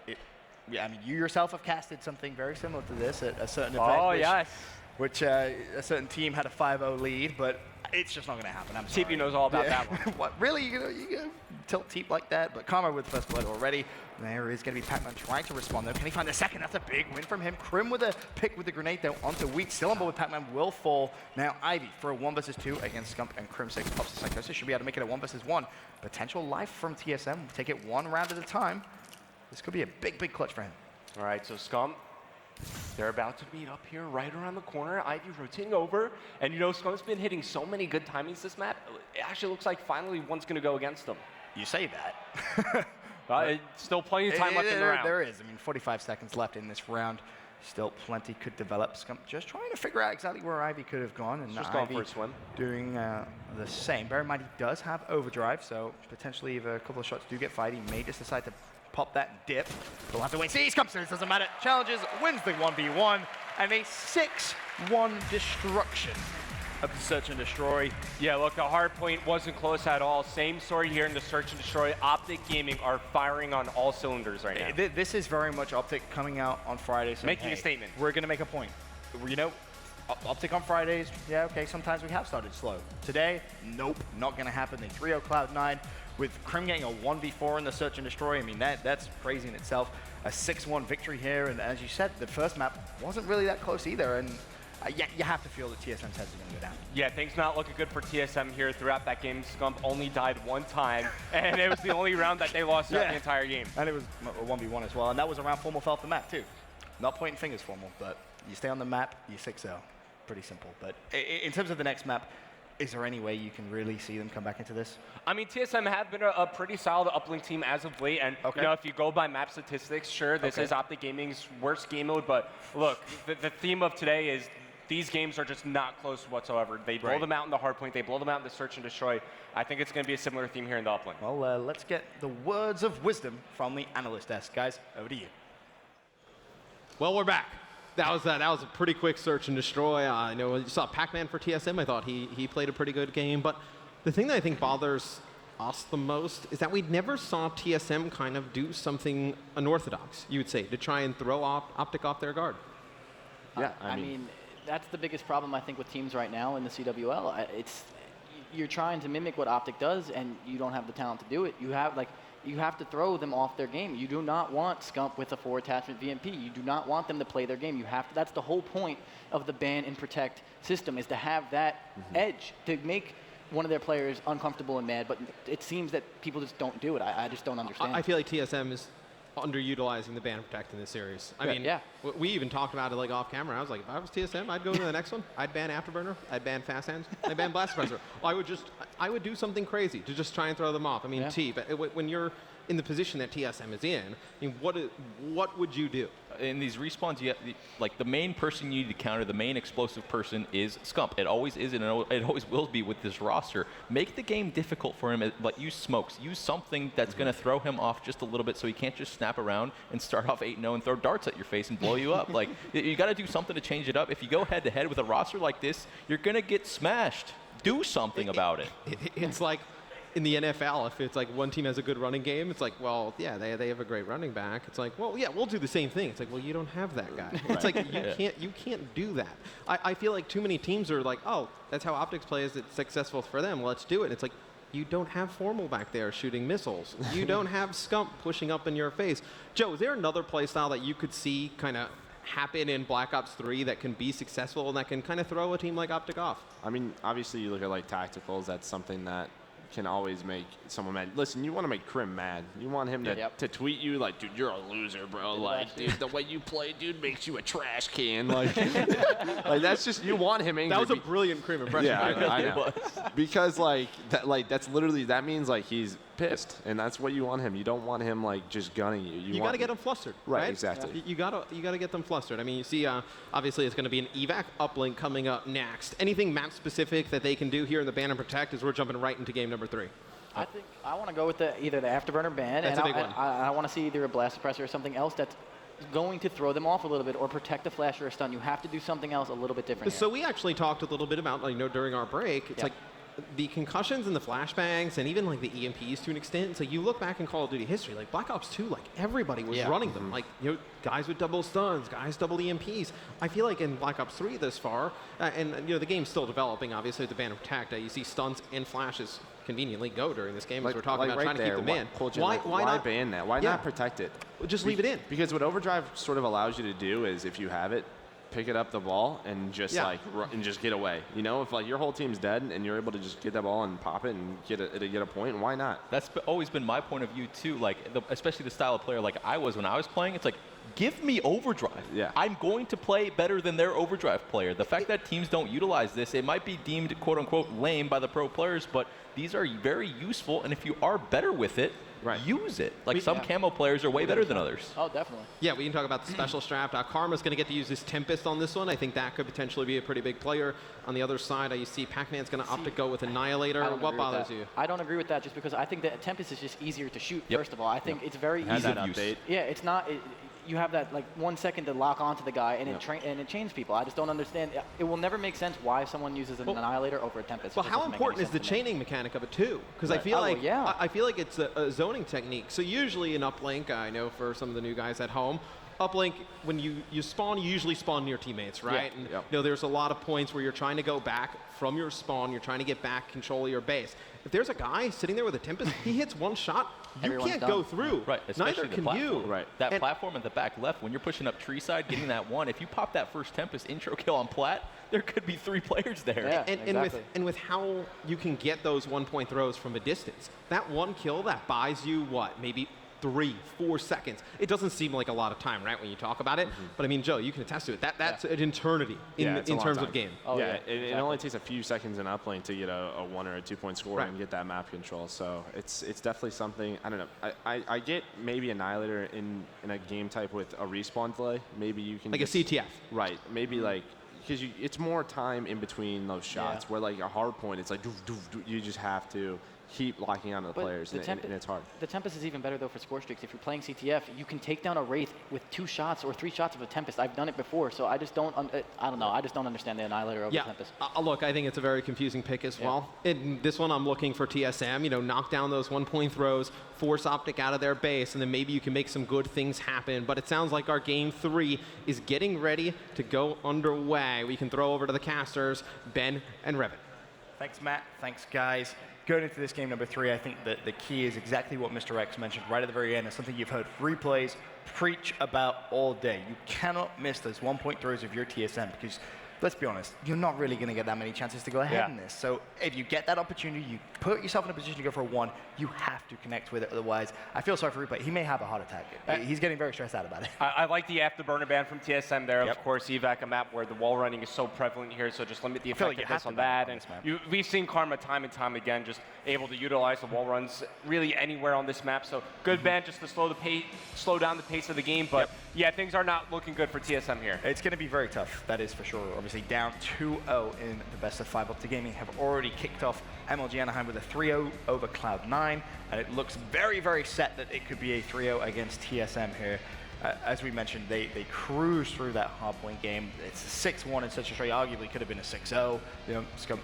yeah, I mean, you yourself have casted something very similar to this at a certain event. Oh, yes. Which a certain team had a 5-0 lead, but it's just not going to happen. I'm sorry. TP knows all about that one. What, really? You gonna tilt Teep like that? But Karma with first blood already. There is going to be Pac-Man trying to respond, though. Can he find the second? That's a big win from him. Crim with a pick with the grenade, though, onto Wheat. Still on board with Pac-Man, will fall. Now Ivy for a 1 versus 2 against Scump, and Crim 6 pops the Psychosis. Should be able to make it a 1 versus 1. Potential life from TSM. Take it one round at a time. This could be a big, big clutch for him. All right, so Scump, they're about to meet up here right around the corner. Ivy rotating over. And you know, Scump's been hitting so many good timings this map. It actually looks like finally one's going to go against them. You say that. Still plenty of time left in the round. There is. I mean, 45 seconds left in this round. Still plenty could develop. Scump just trying to figure out exactly where Ivy could have gone. And just Ivy going for a swim. Doing the same. Bear in mind, he does have overdrive, so potentially if a couple of shots do get fired, he may just decide to pop that dip. We'll have to wait. See, Scump says it doesn't matter. Challenges, wins the 1v1, and a 6-1 destruction of the Search and Destroy. Yeah, look, the Hardpoint wasn't close at all. Same story here in the Search and Destroy. OpTic Gaming are firing on all cylinders right now. This is very much OpTic coming out on Friday. So making a statement. We're going to make a point. You know, OpTic on Fridays, yeah, okay, sometimes we have started slow. Today, nope, not going to happen. They 3-0 Cloud9 with Crim getting a 1v4 in the Search and Destroy. I mean, that's crazy in itself. A 6-1 victory here, and as you said, the first map wasn't really that close either. And you have to feel that TSM's heads are going to go down. Yeah, things not looking good for TSM here throughout that game. Scump only died one time, and it was the only round that they lost throughout the entire game. And it was a 1v1 as well, and that was around Formal fell off the map too. Not pointing fingers, Formal, but you stay on the map, you 6-0. Pretty simple. But in terms of the next map, is there any way you can really see them come back into this? I mean, TSM have been a pretty solid Uplink team as of late, and you know, if you go by map statistics, sure, this is OpTic Gaming's worst game mode, but look, the theme of today is these games are just not close whatsoever. They blow them out in the Hardpoint. They blow them out in the Search and Destroy. I think it's going to be a similar theme here in the Uplink. Well, let's get the words of wisdom from the Analyst desk. Guys, over to you. Well, we're back. That was a pretty quick Search and Destroy. I know you saw Pac-Man for TSM. I thought he played a pretty good game. But the thing that I think bothers us the most is that we never saw TSM kind of do something unorthodox, you would say, to try and throw OpTic off their guard. Yeah, I mean that's the biggest problem I think with teams right now in the CWL. You're trying to mimic what OpTic does, and you don't have the talent to do it. You have you have to throw them off their game. You do not want Scump with a 4-attachment VMP. You do not want them to play their game. You have to, that's the whole point of the ban and protect system, is to have that edge, to make one of their players uncomfortable and mad, but it seems that people just don't do it. I just don't understand. I feel like TSM is underutilizing the ban and protect in this series. I mean, we even talked about it like off camera. I was like, if I was TSM, I'd go to the next one. I'd ban Afterburner. I'd ban Fast Hands. I'd ban Blast Suppressor. I would do something crazy to just try and throw them off. I mean, but when you're in the position that TSM is in, I mean, what would you do? In these respawns, you have, like, the main person you need to counter, the main explosive person is Scump. It always is, and it always will be with this roster. Make the game difficult for him, but use smokes. Use something that's going to throw him off just a little bit so he can't just snap around and start off 8-0 and throw darts at your face and blow you up. Like, you got to do something to change it up. If you go head-to-head with a roster like this, you're going to get smashed. Do something about it. It's like in the NFL, if it's like one team has a good running game, it's like, well, yeah, they have a great running back. It's like, well, yeah, we'll do the same thing. It's like, well, you don't have that guy. It's like you can't do that. I feel like too many teams are like, oh, that's how OpTic plays. It's successful for them. Let's do it. It's like, you don't have Formal back there shooting missiles. You don't have Scump pushing up in your face. Joe, is there another play style that you could see kind of happen in Black Ops 3 that can be successful and that can kind of throw a team like OpTic off? I mean, obviously, you look at like tacticals. That's something that can always make someone mad. Listen, you want to make Krim mad. You want him to tweet you like, dude, you're a loser, bro. Like, dude, the way you play, dude, makes you a trash can. Like, like that's just, you want him angry. That was a brilliant Krim impression. Yeah, I know. Because that's literally, that means like he's pissed, and that's what you want him. You don't want him like just gunning you. You got to get him flustered, right? Exactly. You got to get them flustered. I mean, you see, obviously it's going to be an Evac Uplink coming up next. Anything map specific that they can do here in the ban and protect as we're jumping right into game number 3? I think I want to go with either the Afterburner ban, that's and a big one. I want to see either a Blast Suppressor or something else that's going to throw them off a little bit, or protect a flash or a stun. You have to do something else a little bit different. So we actually talked a little bit about, during our break. It's like the concussions and the flashbangs and even like the EMPs to an extent. So you look back in Call of Duty history, like Black Ops 2, like everybody was running them. Like, guys with double stuns, guys double EMPs. I feel like in Black Ops 3 this far, and the game's still developing, obviously, with the ban of attack, you see stuns and flashes conveniently go during this game, as we're talking about trying to keep them in. Why not ban that? Why not protect it? Just leave it in. Because what Overdrive sort of allows you to do is, if you have it, pick it up the ball and just and just get away. If like your whole team's dead and you're able to just get that ball and pop it and get a point, why not? That's always been my point of view too. Like especially the style of player like I was when I was playing. It's like, give me Overdrive. Yeah. I'm going to play better than their Overdrive player. The fact that teams don't utilize this, it might be deemed quote unquote lame by the pro players, but these are very useful. And if you are better with it, use it. Like some camo players are way better than others. Oh, definitely. Yeah, we can talk about the special strap. Karma's going to get to use this Tempest on this one. I think that could potentially be a pretty big player. On the other side, you see Pac-Man's going to opt to go with Annihilator. What bothers you? I don't agree with that, just because I think that Tempest is just easier to shoot, first of all. I think it's very easy to use. Yeah, it's not... you have that like 1 second to lock onto the guy, and it chains people. I just don't understand. It will never make sense why someone uses an Annihilator over a Tempest. Well, how important is the chaining mechanic of it too? Because I feel like I feel like it's a zoning technique. So usually in Uplink, I know for some of the new guys at home, Uplink, when you spawn, you usually spawn near teammates, right? Yeah. And there's a lot of points where you're trying to go back from your spawn, you're trying to get back control of your base. If there's a guy sitting there with a Tempest, he hits one shot, you can't go through. Right, especially Neither the can platform. you. Right. That platform at the back left, when you're pushing up tree side, getting that one, if you pop that first Tempest intro kill on Plat, there could be 3 players there. Yeah, exactly. And with how you can get those 1-point throws from a distance, that one kill, that buys you what, maybe 3-4 seconds. It doesn't seem like a lot of time, right, when you talk about it. But I mean, Joe, you can attest to it. That's an eternity in terms of game. Oh, it only takes a few seconds in Uplink to get a 1 or a 2-point score and get that map control. So it's definitely something. I don't know. I get maybe Annihilator in a game type with a respawn delay. Maybe you can like a CTF. Right. Maybe like, because it's more time in between those shots. Where like a Hardpoint, it's like you just have to keep locking onto the players, and it's hard. The Tempest is even better, though, for score streaks. If you're playing CTF, you can take down a Wraith with 2 shots or 3 shots of a Tempest. I've done it before, so I just don't, I don't know. I just don't understand the Annihilator over Tempest. Look, I think it's a very confusing pick as well. In this one, I'm looking for TSM, knock down those 1-point throws, force OpTic out of their base, and then maybe you can make some good things happen. But it sounds like our game 3 is getting ready to go underway. We can throw over to the casters, Ben and Revit. Thanks, Matt. Thanks, guys. Going into this game number 3, I think that the key is exactly what Mr. X mentioned right at the very end. It's something you've heard replays preach about all day. You cannot miss those 1-point throws of your TSM because, let's be honest, you're not really going to get that many chances to go ahead in this. So if you get that opportunity, you put yourself in a position to go for a 1, you have to connect with it. Otherwise, I feel sorry for Replay. He may have a heart attack. He's getting very stressed out about it. I like the afterburner ban from TSM there. Of course, Evac, a map where the wall running is so prevalent here, so just limit the effectiveness on that. And we've seen Karma time and time again just able to utilize the wall runs really anywhere on this map. So good ban just to slow down the pace of the game. But yeah, things are not looking good for TSM here. It's going to be very tough, that is for sure. Obviously down 2-0 in the best of 5. OpTic Gaming have already kicked off MLG Anaheim with a 3-0 over Cloud9, and it looks very, very set that it could be a 3-0 against TSM here. As we mentioned, they cruised through that hardpoint game. It's a 6-1 in such a straight, arguably could have been a 6-0. You know, Scum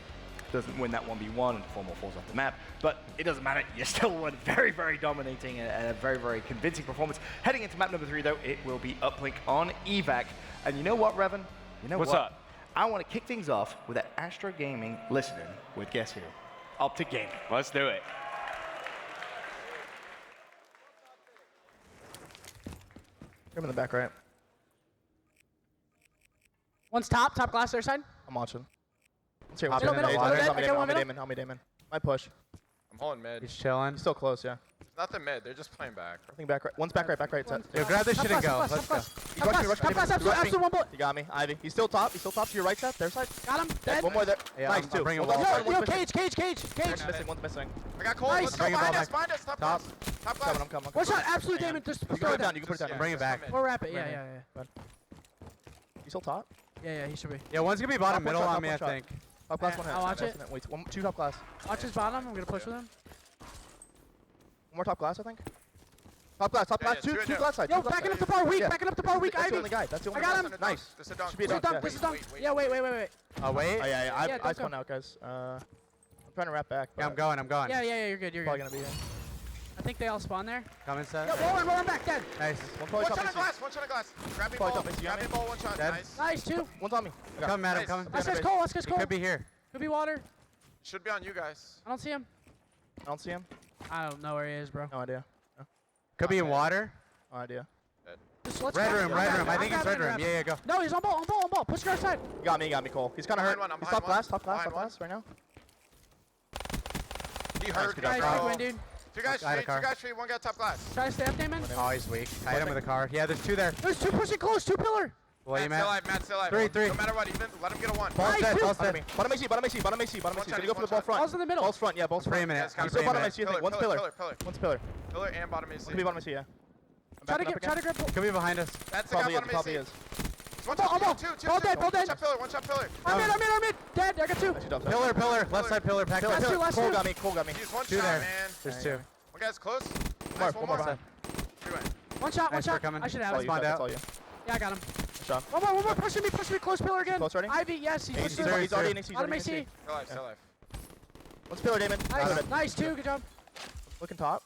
doesn't win that 1v1 and 4 more falls off the map, but it doesn't matter. You still won very, very dominating and a very, very convincing performance. Heading into map number 3, though, it will be Uplink on Evac. And you know what, Revan? You know What's up? I want to kick things off with an Astro Gaming listening with guess who? OpTic Gaming. Let's do it. Come in the back right. One's top glass, their side. I'm watching. Let's hear Middle, middle, Help me, Damon. My push. I'm holding mid. He's chilling. He's still close, yeah. It's not the mid. They're just playing back. I think back right. One's back right. Yo, grab this shit and go. Let's go. Top glass, absolute one bullet. You got me, Ivy. He's still top to your right side, their side. Got him, dead. One more there. Yeah, nice, I'm 2. bringing One's wall. Yo, cage. missing, missing. I got cold. Nice. Let's go. Bring it Behind all us. Behind us. Top Top. glass. Top glass. I'm coming. One shot, absolute Damon. Just You can throw put it it down, down. you can put it down. Bring it back. We'll wrap it, yeah. You still top? Yeah, he should be. Yeah, one's gonna be bottom Top middle one on me, I shot. think. Top glass, one I'll watch it. Wait, 2 top glass. Watch his bottom, I'm gonna push with him. One more top glass, I think. Top glass, Yeah, two two glass side. Yo, two glass backing side. up the bar weak, Yeah. backing up the bar weak, That's the Ivy. only guy. That's the only I guy. got him. Nice. This is a dunk. Should be a This is dunk, dunk, yeah. this is dunk. Wait. Yeah, wait. Oh, wait? Oh, yeah, Yeah, I don't spun go. out, guys. I'm trying to wrap back. Yeah, I'm going. Yeah, you're good. Probably gonna be in. I think they all spawn there. Come inside. Yeah, roll in back, dead. Nice. One probably One top shot of AC. glass. One shot of glass. Grab me Probably ball. top AC, Grab me ball. One shot. Dead. Nice. Nice, 2. One's on me. I got Come, Madam, Nice. come. Let's Cole. He could be here. Could be water. Should be on you guys. I don't see him. I don't see him. I don't know where he is, bro. No idea. Could be in water. No idea. Just let's Red grab room, him. red I'll room. grab I him. think I'll it's grab red him. room. Yeah, go. No, he's on ball. Push your side. You got me, Cole. He's kind of hurt. Behind one, I'm He's behind top glass, one. top Behind glass right now. He hurt. good Nice, job, big bro. win, dude. Two guys I had a straight. car. 2 guys straight. 1 guy top glass. Try to stay up, Damon. Oh, he's weak. I hit him with a car. Yeah, there's 2 there. There's 2 pushing close, 2 pillar. William, Matt's still alive. Matt's still alive. 3. No matter what, even let him get a 1. Ball's Nice, dead. two. Ball's Bottom dead. AC. Bottom AC. So you go for the ball front. Ball's in the middle. Ball's front. Yeah, ball's Frame front. it. Yes, gotta He's still frame bottom it. AC. I think. One's pillar. Pillar. One's pillar. Pillar and bottom AC. Could be bottom AC. Yeah. I'm Try to backing up grab. again. Could be behind us. That's the guy Probably is. bottom Probably AC. is. One Ball, shot. ball. Two. Ball dead, ball dead. One shot pillar. I'm mid. Dead. I got 2. Actually, top Pillar. Left side pillar. Pack Last back. two, last Cole two. got me. He's 1 2 shot, there. man. There's 2. One guy's close. One Nice, more one side. 3 way. One shot. Nice for coming. I should That's have all it. you. Spawned That's out. all you. Yeah, I got him. Good shot. One more. Push me. Close pillar again. Close already? Ivy, yes. He's He's pushing. already in AC. Bottom AC. Still alive. One's pillar, Damon. Nice, 2. Good job. Looking top.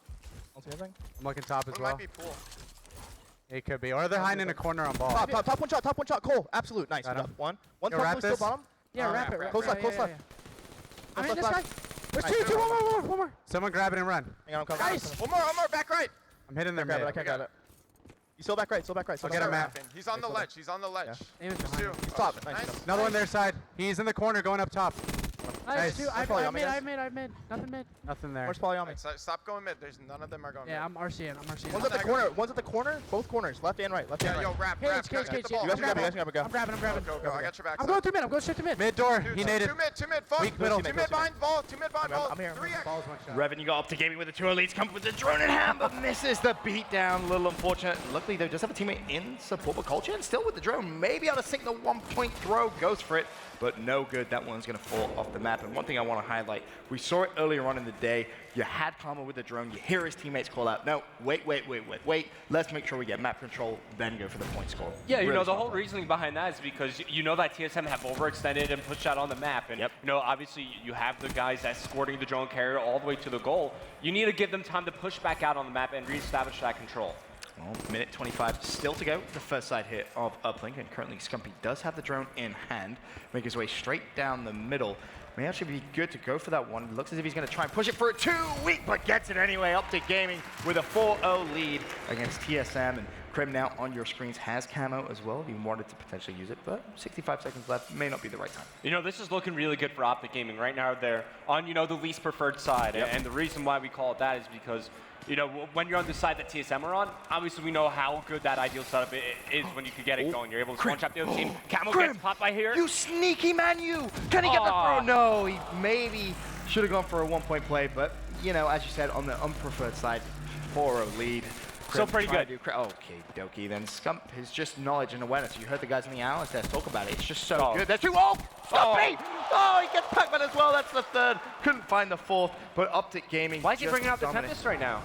Don't see anything. I'm looking top as One well. might be pool. He could be. Or they're hiding in a corner on ball. Top one shot. Cole. Absolute. Nice. Got Good him. job. One Yo, top, wrap still this. bottom. Yeah, wrap it. Close left. I'm hitting this guy. There's 2. One more. Someone grab it and run. Hang on, I'm coming. Nice. One more. Back right. I'm hitting their Grab it. I mid. can't grab it. He's still back right. I'll get him, Matt. He's on the ledge. Damon's There's behind 2. him. He's top. Nice. Another one their side. He's in the corner going up top. Nice, Nice. 2. That's probably on me, I've mid. Nothing mid. Nothing there. Where's Polly on me? Stop going mid. There's none of them are going Yeah, mid. I'm RCing. One's at the corner. One's at the corner. Both corners. Left and right. Yeah, yo, wrap. Cage. Get the ball. You guys can grab it. Go. I'm grabbing. Go. I got your back. I'm going through mid. I'm going straight to mid. Mid door. Two, He two, naded. two mid. Fuck. Weak middle. Two mid behind ball. I'm here. 3x. Ball's one shot. Revan, you got OpTic Gaming with the 2 elites, come with the drone in hand, but misses the beatdown. A little unfortunate. Luckily, they just have a teammate in support, but Culture and still with the drone. Maybe able to sink the 1-point throw. Goes for it, but no good. That one's going to fall off the map. And one thing I want to highlight, we saw it earlier on in the day. You had Karma with the drone. You hear his teammates call out, no, wait. Let's make sure we get map control, then go for the point score. Yeah, you Really know, the smart whole play. reasoning behind that is because you know that TSM have overextended and pushed out on the map. And, Yep. you know, obviously you have the guys escorting the drone carrier all the way to the goal. You need to give them time to push back out on the map and reestablish that control. Well, minute 25 still to go. The first side hit of Uplink, and currently Scumpy does have the drone in hand. Make his way straight down the middle. may actually be good to go for that one. Looks as if he's going to try and push it for a 2. Weak, but gets it anyway. OpTic Gaming with a 4-0 lead against TSM. And Krim now on your screens has camo as well if you wanted to potentially use it, but 65 seconds left may not be the right time. You know, this is looking really good for OpTic Gaming. Right now they're on, you know, the least preferred side. Yep. And the reason why we call it that is because, you know, when you're on the side that TSM are on, obviously we know how good that ideal setup is when you can get it going. You're able to one-shot the other team. Camo Krim, gets popped by here. You sneaky man, you! Can he get the throw? No, he maybe should have gone for a 1-point play, but, you know, as you said, on the unpreferred side, 4-0 lead. So pretty good. Okay, dokie. Then Scump is just knowledge and awareness. You heard the guys in the Analyst there talk about it. It's just so good. There's 2. Oh, Scumpy! Oh, he gets Pac-Man as well. That's the 3rd. Couldn't find the 4th, but OpTic Gaming. Why is he just bringing out the dominant. Tempest right now?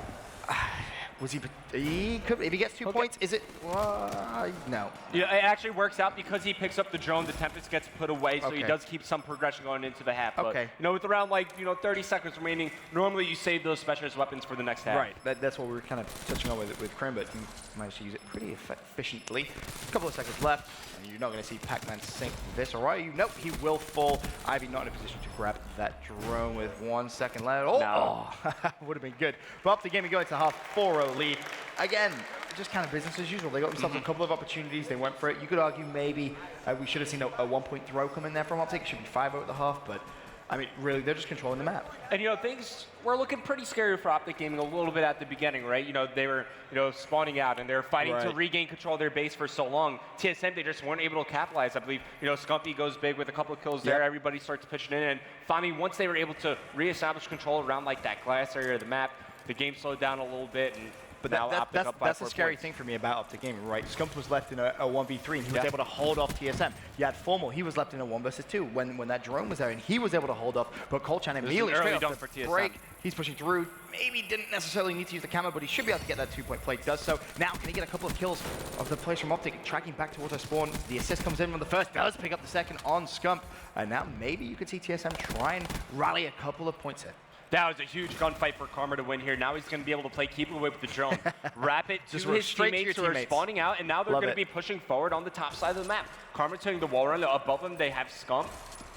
Was he could, if he gets 2 points, is it? No. Yeah, it actually works out because he picks up the drone. The Tempest gets put away, so he Okay. does keep some progression going into the half. But, Okay. you know, with around 30 seconds remaining, normally you save those specialist weapons for the next half. Right. That's what we were kind of touching on with Krim, but he managed to use it pretty efficiently. A couple of seconds left, and you're not going to see Pac-Man sink this, or are you? Nope, he will fall. Ivy not in a position to grab that drone with 1 second left. Oh, No. would have been good. But OpTic Gaming going to half 4-0 lead. Again, just kind of business as usual. They got themselves a couple of opportunities. They went for it. You could argue maybe we should have seen a 1-point throw come in there from OpTic. It should be 5-0 at the half, but I mean, really, they're just controlling the map. And, you know, things were looking pretty scary for OpTic Gaming a little bit at the beginning, right? You know, they were, spawning out, and they were fighting to regain control of their base for so long. TSM, they just weren't able to capitalize. I believe, Scumpy goes big with a couple of kills there. Everybody starts pitching in. And finally, once they were able to reestablish control around, like, that glass area of the map, the game slowed down a little bit. And But now that's the scary thing for me about OpTic Gaming, right? Scump was left in a 1v3, and he was able to hold off TSM. You had Formal, he was left in a 1 versus 2 when that drone was there, and he was able to hold off. But Colchan immediately straight off the break, he's pushing through. Maybe didn't necessarily need to use the camera, but he should be able to get that 2-point play. Does so. Now, can he get a couple of kills of the players from OpTic, tracking back towards their spawn? The assist comes in on the first, does pick up the second on Scump. And now maybe you could see TSM try and rally a couple of points here. That was a huge gunfight for Karma to win here. Now he's going to be able to play keep away with the drone, wrap it to his teammates who are spawning out, and now they're going to be pushing forward on the top side of the map. Karma's taking the wall run. Above them, they have Scump.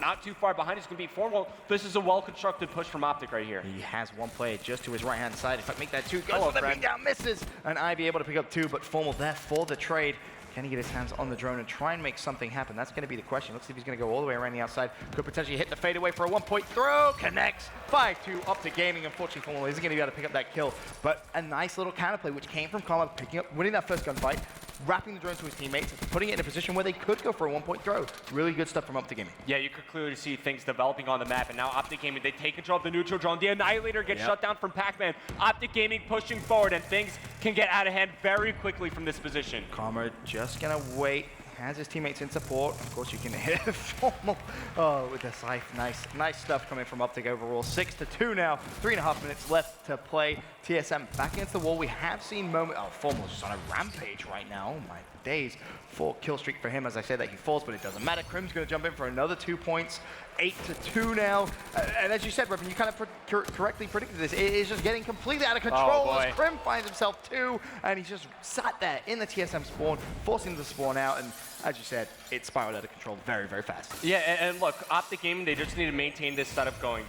Not too far behind, he's going to be Formal. This is a well-constructed push from OpTic right here. He has one player just to his right-hand side. If I make that 2, goes for the beatdown, misses. And Ivy able to pick up 2, but Formal there for the trade. Can he get his hands on the drone and try and make something happen? That's going to be the question. Looks like he's going to go all the way around the outside. Could potentially hit the fadeaway for a 1-point throw. Connects. 5-2 OpTic Gaming. Unfortunately, Formal isn't going to be able to pick up that kill. But a nice little counterplay, which came from Karma, winning that first gunfight, wrapping the drone to his teammates, putting it in a position where they could go for a 1-point throw. Really good stuff from OpTic Gaming. Yeah, you could clearly see things developing on the map, and now OpTic Gaming, they take control of the neutral drone. The Annihilator gets shut down from Pac-Man. OpTic Gaming pushing forward, and things can get out of hand very quickly from this position. Karma just gonna wait. Has his teammates in support. Of course, you can hit Formal with the scythe. Nice stuff coming from OpTic overall. 6-2 now. 3.5 minutes left to play. TSM back against the wall. We have seen moment. Oh, Formal's just on a rampage right now. Oh my days. 4 kill streak for him. As I say that he falls, but it doesn't matter. Krim's gonna jump in for another 2 points. 8-2 now. And as you said, Revin, you kind of correctly predicted this. It is just getting completely out of control as Krim finds himself 2, and he's just sat there in the TSM spawn, forcing him to spawn out, and as you said, it spiraled out of control very, very fast. Yeah, and look, OpTic Gaming, they just need to maintain this setup going.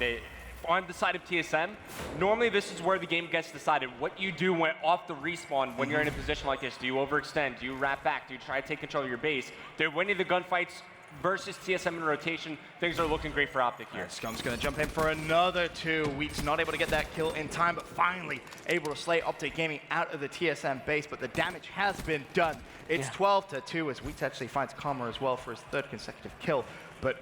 On the side of TSM, normally this is where the game gets decided. What you do when off the respawn when you're in a position like this. Do you overextend? Do you wrap back? Do you try to take control of your base? They're winning the gunfights versus TSM in rotation. Things are looking great for OpTic here. Scump's going to jump in for another 2. Weeks not able to get that kill in time, but finally able to slay OpTic Gaming out of the TSM base, but the damage has been done. It's 12-2 as Weeks actually finds Karma as well for his 3rd consecutive kill, but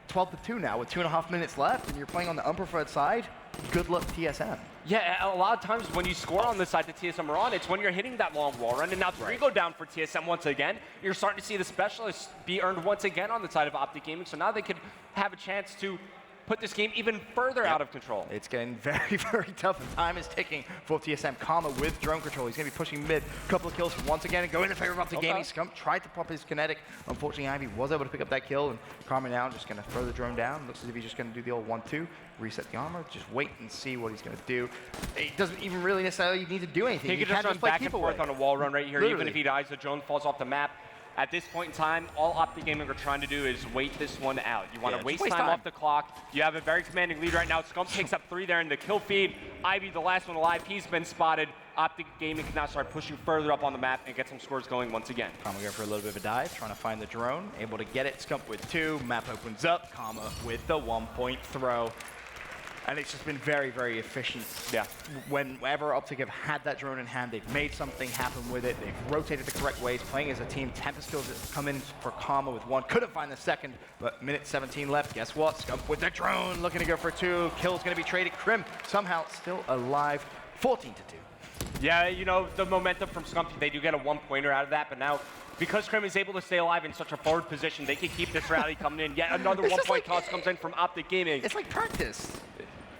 12-2 now with 2.5 minutes left, and you're playing on the unpreferred side. Good luck, TSM. Yeah, a lot of times when you score on the side that TSM are on, it's when you're hitting that long wall run, and now 3 go down for TSM once again. You're starting to see the specialists be earned once again on the side of OpTic Gaming, so now they could have a chance to put this game even further out of control. It's getting very, very tough, and time is ticking for TSM. Karma with drone control. He's going to be pushing mid. Couple of kills once again, and going in favor of OpTic Gaming. Scump tried to pop his kinetic. Unfortunately, Ivy was able to pick up that kill, and Karma now just going to throw the drone down. Looks as if he's just going to do the old 1-2, reset the armor, just wait and see what he's going to do. It doesn't even really necessarily need to do anything. He could just run back and forth on a wall run right here. Even if he dies, the drone falls off the map. At this point in time, all OpTic Gaming are trying to do is wait this one out. You want to waste waste time time. off the clock. You have a very commanding lead right now. Scump takes up 3 there in the kill feed. Ivy, the last one alive, he's been spotted. OpTic Gaming can now start pushing further up on the map and get some scores going once again. Karma going for a little bit of a dive, trying to find the drone. Able to get it. Scump with 2. Map opens up. Karma with the 1-point throw. And it's just been very, very efficient. Yeah. Whenever OpTic have had that drone in hand, they've made something happen with it. They've rotated the correct ways, playing as a team. Tempest kills that come in for Karma with 1. Couldn't find the second, but minute 17 left. Guess what? Scump with the drone, looking to go for 2. Kill's going to be traded. Crim somehow still alive. 14-2. Yeah, you know, the momentum from Scump, they do get a 1-pointer out of that, but now, because Crim is able to stay alive in such a forward position, they can keep this rally coming in. Yet another 1-point toss comes in from OpTic Gaming. It's like practice.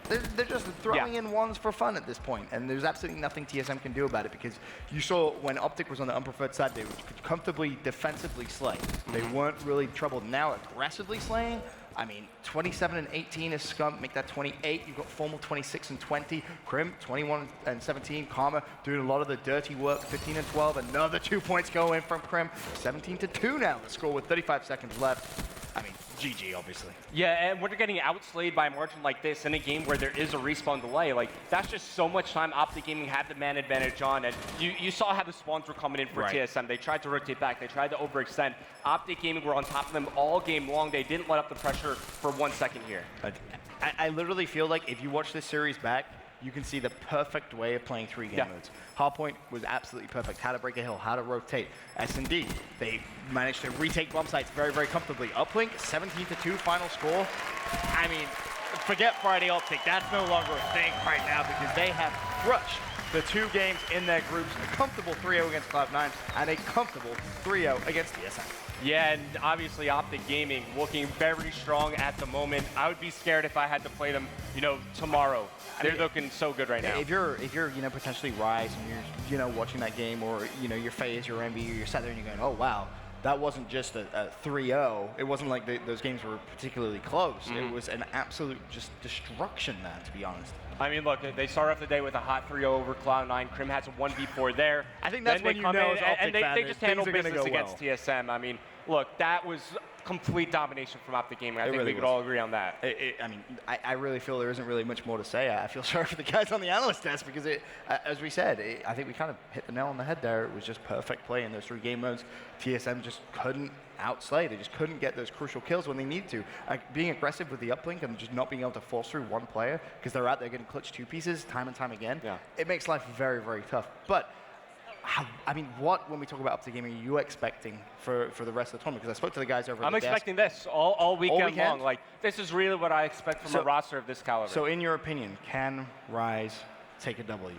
They're just throwing in ones for fun at this point, and there's absolutely nothing TSM can do about it, because you saw when OpTic was on the unpreferred side, they could comfortably defensively slay. They weren't really troubled. Now aggressively slaying, I mean, 27 and 18 is Scump, make that 28. You've got Formal 26 and 20. Crim 21 and 17. Karma doing a lot of the dirty work, 15 and 12. Another 2 points go in from Crim. 17-2 now. The score with 35 seconds left. I mean, GG, obviously. Yeah, and when you're getting outslayed by a margin like this in a game where there is a respawn delay, like, that's just so much time OpTic Gaming had the man advantage on, and you saw how the spawns were coming in for TSM. They tried to rotate back, they tried to overextend. OpTic Gaming were on top of them all game long. They didn't let up the pressure for 1 second here. I literally feel like if you watch this series back, you can see the perfect way of playing 3 game modes. Hardpoint was absolutely perfect. How to break a hill, how to rotate. S&D, they managed to retake bomb sites very, very comfortably. Uplink, 17-2 final score. I mean, forget Friday OpTic. That's no longer a thing right now, because they have crushed the 2 games in their groups. A comfortable 3-0 against Cloud9 and a comfortable 3-0 against TSM. Yeah, and obviously OpTic Gaming looking very strong at the moment. I would be scared if I had to play them, you know, tomorrow. They're looking so good right now. If you're, you know, potentially Rise and you're, you know, watching that game, or, you know, your FaZe, your MB, you're sat there and you're going, oh, wow, that wasn't just a 3-0. It wasn't like those games were particularly close. It was an absolute just destruction, that, to be honest. I mean, look, they start off the day with a hot 3-0 over Cloud9. Crim has a 1v4 there. I think that's then when they you come know in, as OpTic and they fan just that handle things are gonna business go against well. TSM. I mean, look, that was complete domination from OpTic Gaming. I think really we could was. all agree on that. I mean, I really feel there isn't really much more to say. I feel sorry for the guys on the analyst desk, because as we said, I think we kind of hit the nail on the head there. It was just perfect play in those 3 game modes. TSM just couldn't outslay. They just couldn't get those crucial kills when they needed to. Being aggressive with the uplink and just not being able to force through one player, because they're out there getting clutch 2 pieces time and time again, it makes life very, very tough. But I mean, when we talk about OpTic Gaming, are you expecting for the rest of the tournament? Because I spoke to the guys over at I'm the desk. expecting this all weekend long. weekend? Like, this is really what I expect from a roster of this caliber. So in your opinion, can Rise take a W?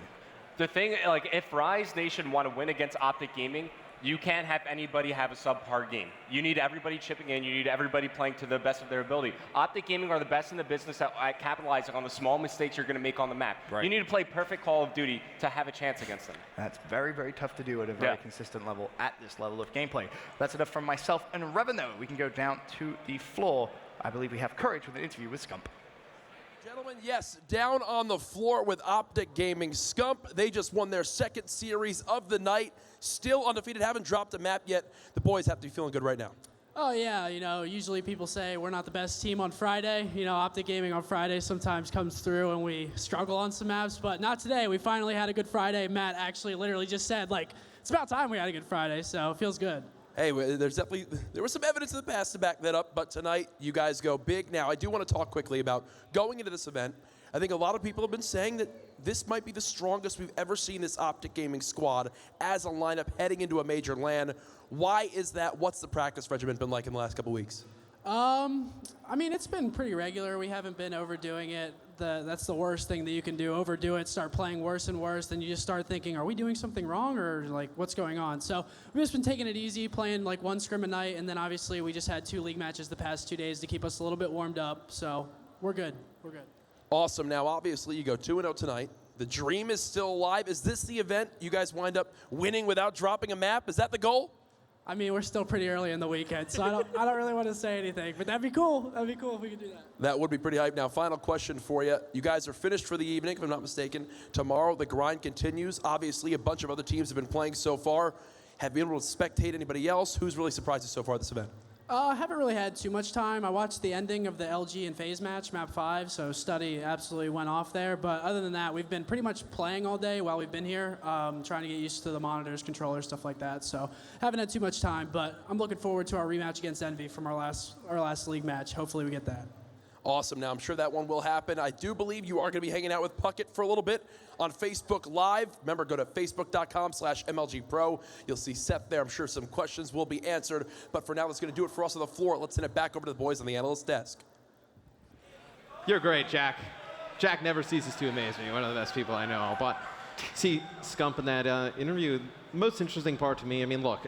The thing, like, if Rise Nation want to win against OpTic Gaming, you can't have anybody have a subpar game. You need everybody chipping in. You need everybody playing to the best of their ability. OpTic Gaming are the best in the business at capitalizing on the small mistakes you're going to make on the map. You need to play perfect Call of Duty to have a chance against them. That's very, very tough to do at a very consistent level at this level of gameplay. That's enough from myself and Revenue. We can go down to the floor. I believe we have Courage with an interview with Scump. Gentlemen, yes, down on the floor with OpTic Gaming. Scump, they just won their 2nd series of the night. Still undefeated, haven't dropped a map yet. The boys have to be feeling good right now. Oh, yeah, you know, usually people say we're not the best team on Friday. You know, OpTic Gaming on Friday sometimes comes through and we struggle on some maps, but not today. We finally had a good Friday. Matt actually literally just said, like, it's about time we had a good Friday, so it feels good. Hey, there was some evidence in the past to back that up, but tonight you guys go big. Now, I do want to talk quickly about going into this event. I think a lot of people have been saying that this might be the strongest we've ever seen this OpTic Gaming squad as a lineup heading into a major LAN. Why is that? What's the practice regimen been like in the last couple weeks? I mean, it's been pretty regular. We haven't been overdoing it. That's the worst thing that you can do. Overdo it, start playing worse and worse, then you just start thinking, are we doing something wrong, or like what's going on? So we've just been taking it easy, playing like 1 scrim a night, and then obviously we just had 2 league matches the past 2 days to keep us a little bit warmed up. So we're good. We're good. Awesome. Now, obviously, you go 2-0 tonight. The dream is still alive. Is this the event you guys wind up winning without dropping a map? Is that the goal? I mean, we're still pretty early in the weekend, so I don't really want to say anything, but that'd be cool. That'd be cool if we could do that. That would be pretty hype. Now, final question for you. You guys are finished for the evening, if I'm not mistaken. Tomorrow, the grind continues. Obviously, a bunch of other teams have been playing so far. Have you been able to spectate anybody else? Who's really surprised you so far this event? I haven't really had too much time. I watched the ending of the LG and FaZe match, map 5, so study absolutely went off there. But other than that, we've been pretty much playing all day while we've been here, trying to get used to the monitors, controllers, stuff like that. So haven't had too much time, but I'm looking forward to our rematch against Envy from our last league match. Hopefully we get that. Awesome. Now, I'm sure that one will happen. I do believe you are going to be hanging out with Puckett for a little bit on Facebook Live. Remember, go to facebook.com/MLGPro. You'll see Seth there. I'm sure some questions will be answered. But for now, that's going to do it for us on the floor. Let's send it back over to the boys on the analyst desk. You're great, Jack. Jack never ceases to amaze me. One of the best people I know. But see, Scump in that interview, the most interesting part to me, I mean, look,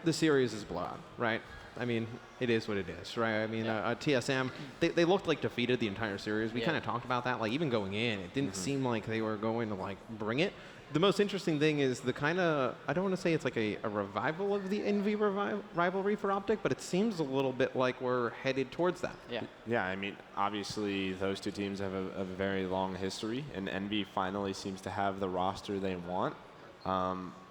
the series is blowout, right? I mean, it is what it is, right? I mean, TSM, they looked like defeated the entire series. We kind of talked about that. Like, even going in, it didn't seem like they were going to, like, bring it. The most interesting thing is the kind of, I don't want to say it's like a revival of the Envy rivalry for OpTic, but it seems a little bit like we're headed towards that. Yeah. Yeah, I mean, obviously those two teams have a very long history, and Envy finally seems to have the roster they want.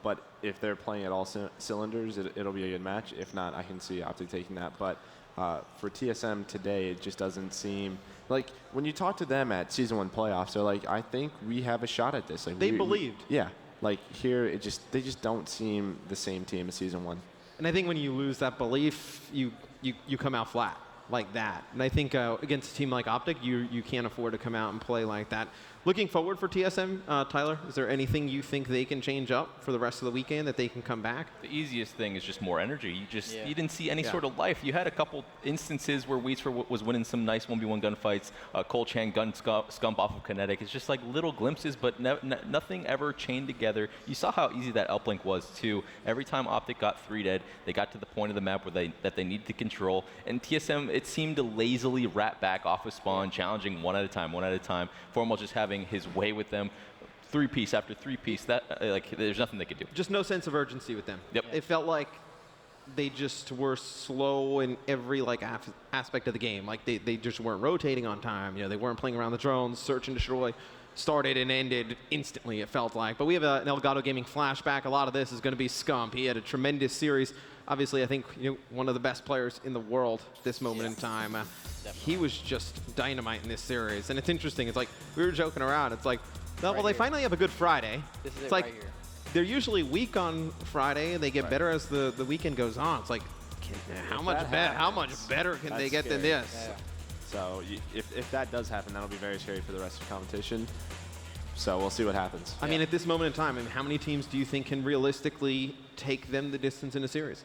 But if they're playing at all cylinders, it'll be a good match. If not, I can see OpTic taking that. But for TSM today, it just doesn't seem like when you talk to them at Season 1 playoffs, they're like, I think we have a shot at this. Like, they believed. Yeah. Like here, they just don't seem the same team as Season 1. And I think when you lose that belief, you come out flat like that. And I think against a team like OpTic, you can't afford to come out and play like that. Looking forward for TSM, Tyler, is there anything you think they can change up for the rest of the weekend that they can come back? The easiest thing is just more energy. You didn't see any sort of life. You had a couple instances where Weezer was winning some nice 1v1 gunfights. Cole Chan gun scump off of Kinetic. It's just like little glimpses, but nothing ever chained together. You saw how easy that uplink was too. Every time OpTic got 3 dead, they got to the point of the map where they needed to control. And TSM, it seemed to lazily rat back off of spawn, challenging one at a time. Formal just having his way with them, 3-piece after 3-piece. That like, there's nothing they could do. Just no sense of urgency with them. Yep. It felt like they just were slow in every like aspect of the game. Like they just weren't rotating on time. You know, they weren't playing around the drones. Search and destroy started and ended instantly, it felt like. But we have an Elgato Gaming flashback. A lot of this is going to be Scump. He had a tremendous series. Obviously, I think one of the best players in the world at this moment in time. He was just dynamite in this series. And it's interesting. It's like, we were joking around. It's like, well, they finally have a good Friday. This is it's it like, right here. they're usually weak on Friday, and they get better as the weekend goes on. It's like, how much better can they get than this? Yeah. So if that does happen, that'll be very scary for the rest of the competition. So we'll see what happens. I mean, at this moment in time, how many teams do you think can realistically take them the distance in a series?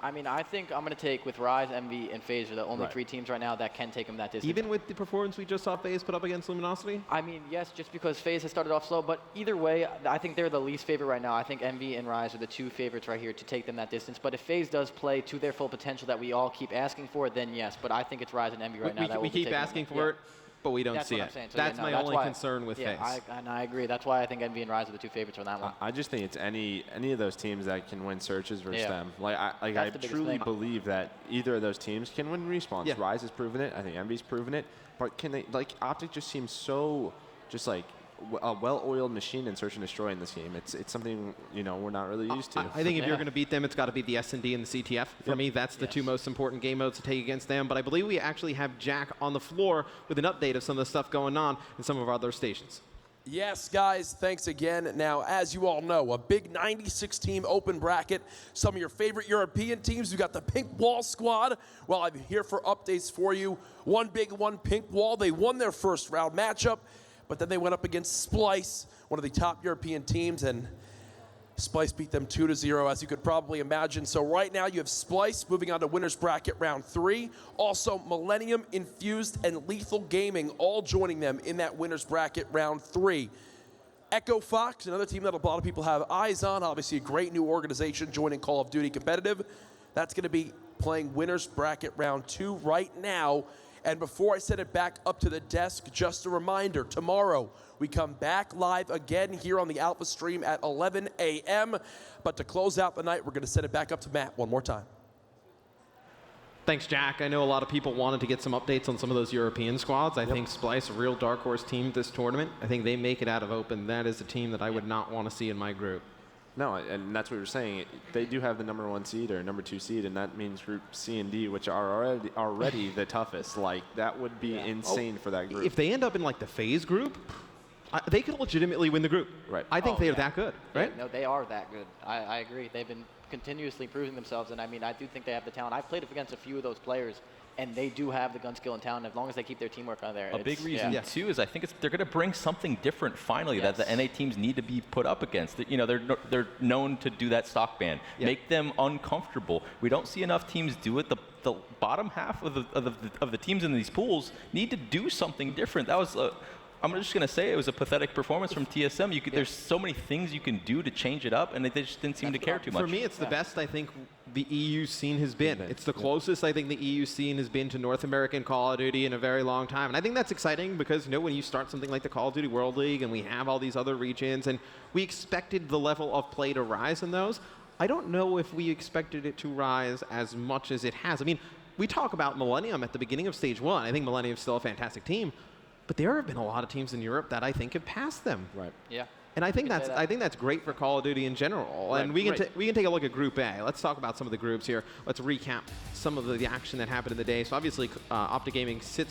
I mean, I think I'm going to take with Rise, Envy, and FaZe are the only 3 teams right now that can take them that distance. Even with the performance we just saw FaZe put up against Luminosity? I mean, yes, just because FaZe has started off slow, but either way, I think they're the least favorite right now. I think Envy and Rise are the 2 favorites right here to take them that distance. But if FaZe does play to their full potential that we all keep asking for, then yes. But I think it's Rise and Envy right now that will we keep asking for it, but we don't see it. So that's my only concern with FaZe. And I agree. That's why I think Envy and Rise are the 2 favorites on that one. I just think it's any of those teams that can win searches versus them. Like I truly believe that either of those teams can win respawns. Yeah. Rise has proven it. I think Envy's proven it. But can they? Like OpTic just seems so just like a well-oiled machine in search and destroy in this game. It's something we're not really used to. I think if you're going to beat them, it's got to be the S&D and the CTF. For me, that's the 2 most important game modes to take against them. But I believe we actually have Jack on the floor with an update of some of the stuff going on in some of our other stations. Yes, guys, thanks again. Now, as you all know, a big 96-team open bracket. Some of your favorite European teams. We've got the Pink Wall squad. Well, I'm here for updates for you. 1 big, 1 Pink Wall. They won their first round matchup, but then they went up against Splice, one of the top European teams, and Splice beat them 2-0, as you could probably imagine. So right now you have Splice moving on to winner's bracket round 3. Also Millennium, Infused, and Lethal Gaming all joining them in that winner's bracket round 3. Echo Fox, another team that a lot of people have eyes on, obviously a great new organization joining Call of Duty Competitive. That's going to be playing winner's bracket round 2 right now. And before I send it back up to the desk, just a reminder, tomorrow we come back live again here on the Alpha stream at 11 a.m. But to close out the night, we're going to send it back up to Matt one more time. Thanks, Jack. I know a lot of people wanted to get some updates on some of those European squads. I think Splice, a real dark horse team this tournament. I think they make it out of open. That is a team that I would not want to see in my group. No, and that's what we were saying. They do have the #1 seed or #2 seed, and that means Group C and D, which are already the toughest. Like, that would be insane for that group. If they end up in like the phase group, they could legitimately win the group. Right. I think they're that good, right? Yeah, no, they are that good. I agree. They've been continuously proving themselves, and I mean, I do think they have the talent. I've played against a few of those players, and they do have the gun skill and talent as long as they keep their teamwork on there. A big reason, too, is I think they're going to bring something different finally that the NA teams need to be put up against. You know, they're known to do that stock ban. Make them uncomfortable. We don't see enough teams do it. The bottom half of the teams in these pools need to do something different. That was I'm just going to say it was a pathetic performance from TSM. There's so many things you can do to change it up, and they just didn't seem to care too much. For me, it's the best I think the EU scene has been. It's the closest I think the EU scene has been to North American Call of Duty in a very long time. And I think that's exciting because, you know, when you start something like the Call of Duty World League and we have all these other regions, and we expected the level of play to rise in those, I don't know if we expected it to rise as much as it has. I mean, we talk about Millennium at the beginning of Stage 1. I think Millennium's still a fantastic team. But there have been a lot of teams in Europe that I think have passed them. Right. Yeah. And I think that's great for Call of Duty in general. Right. And we can take a look at Group A. Let's talk about some of the groups here. Let's recap some of the action that happened in the day. So obviously, OpTic Gaming sits up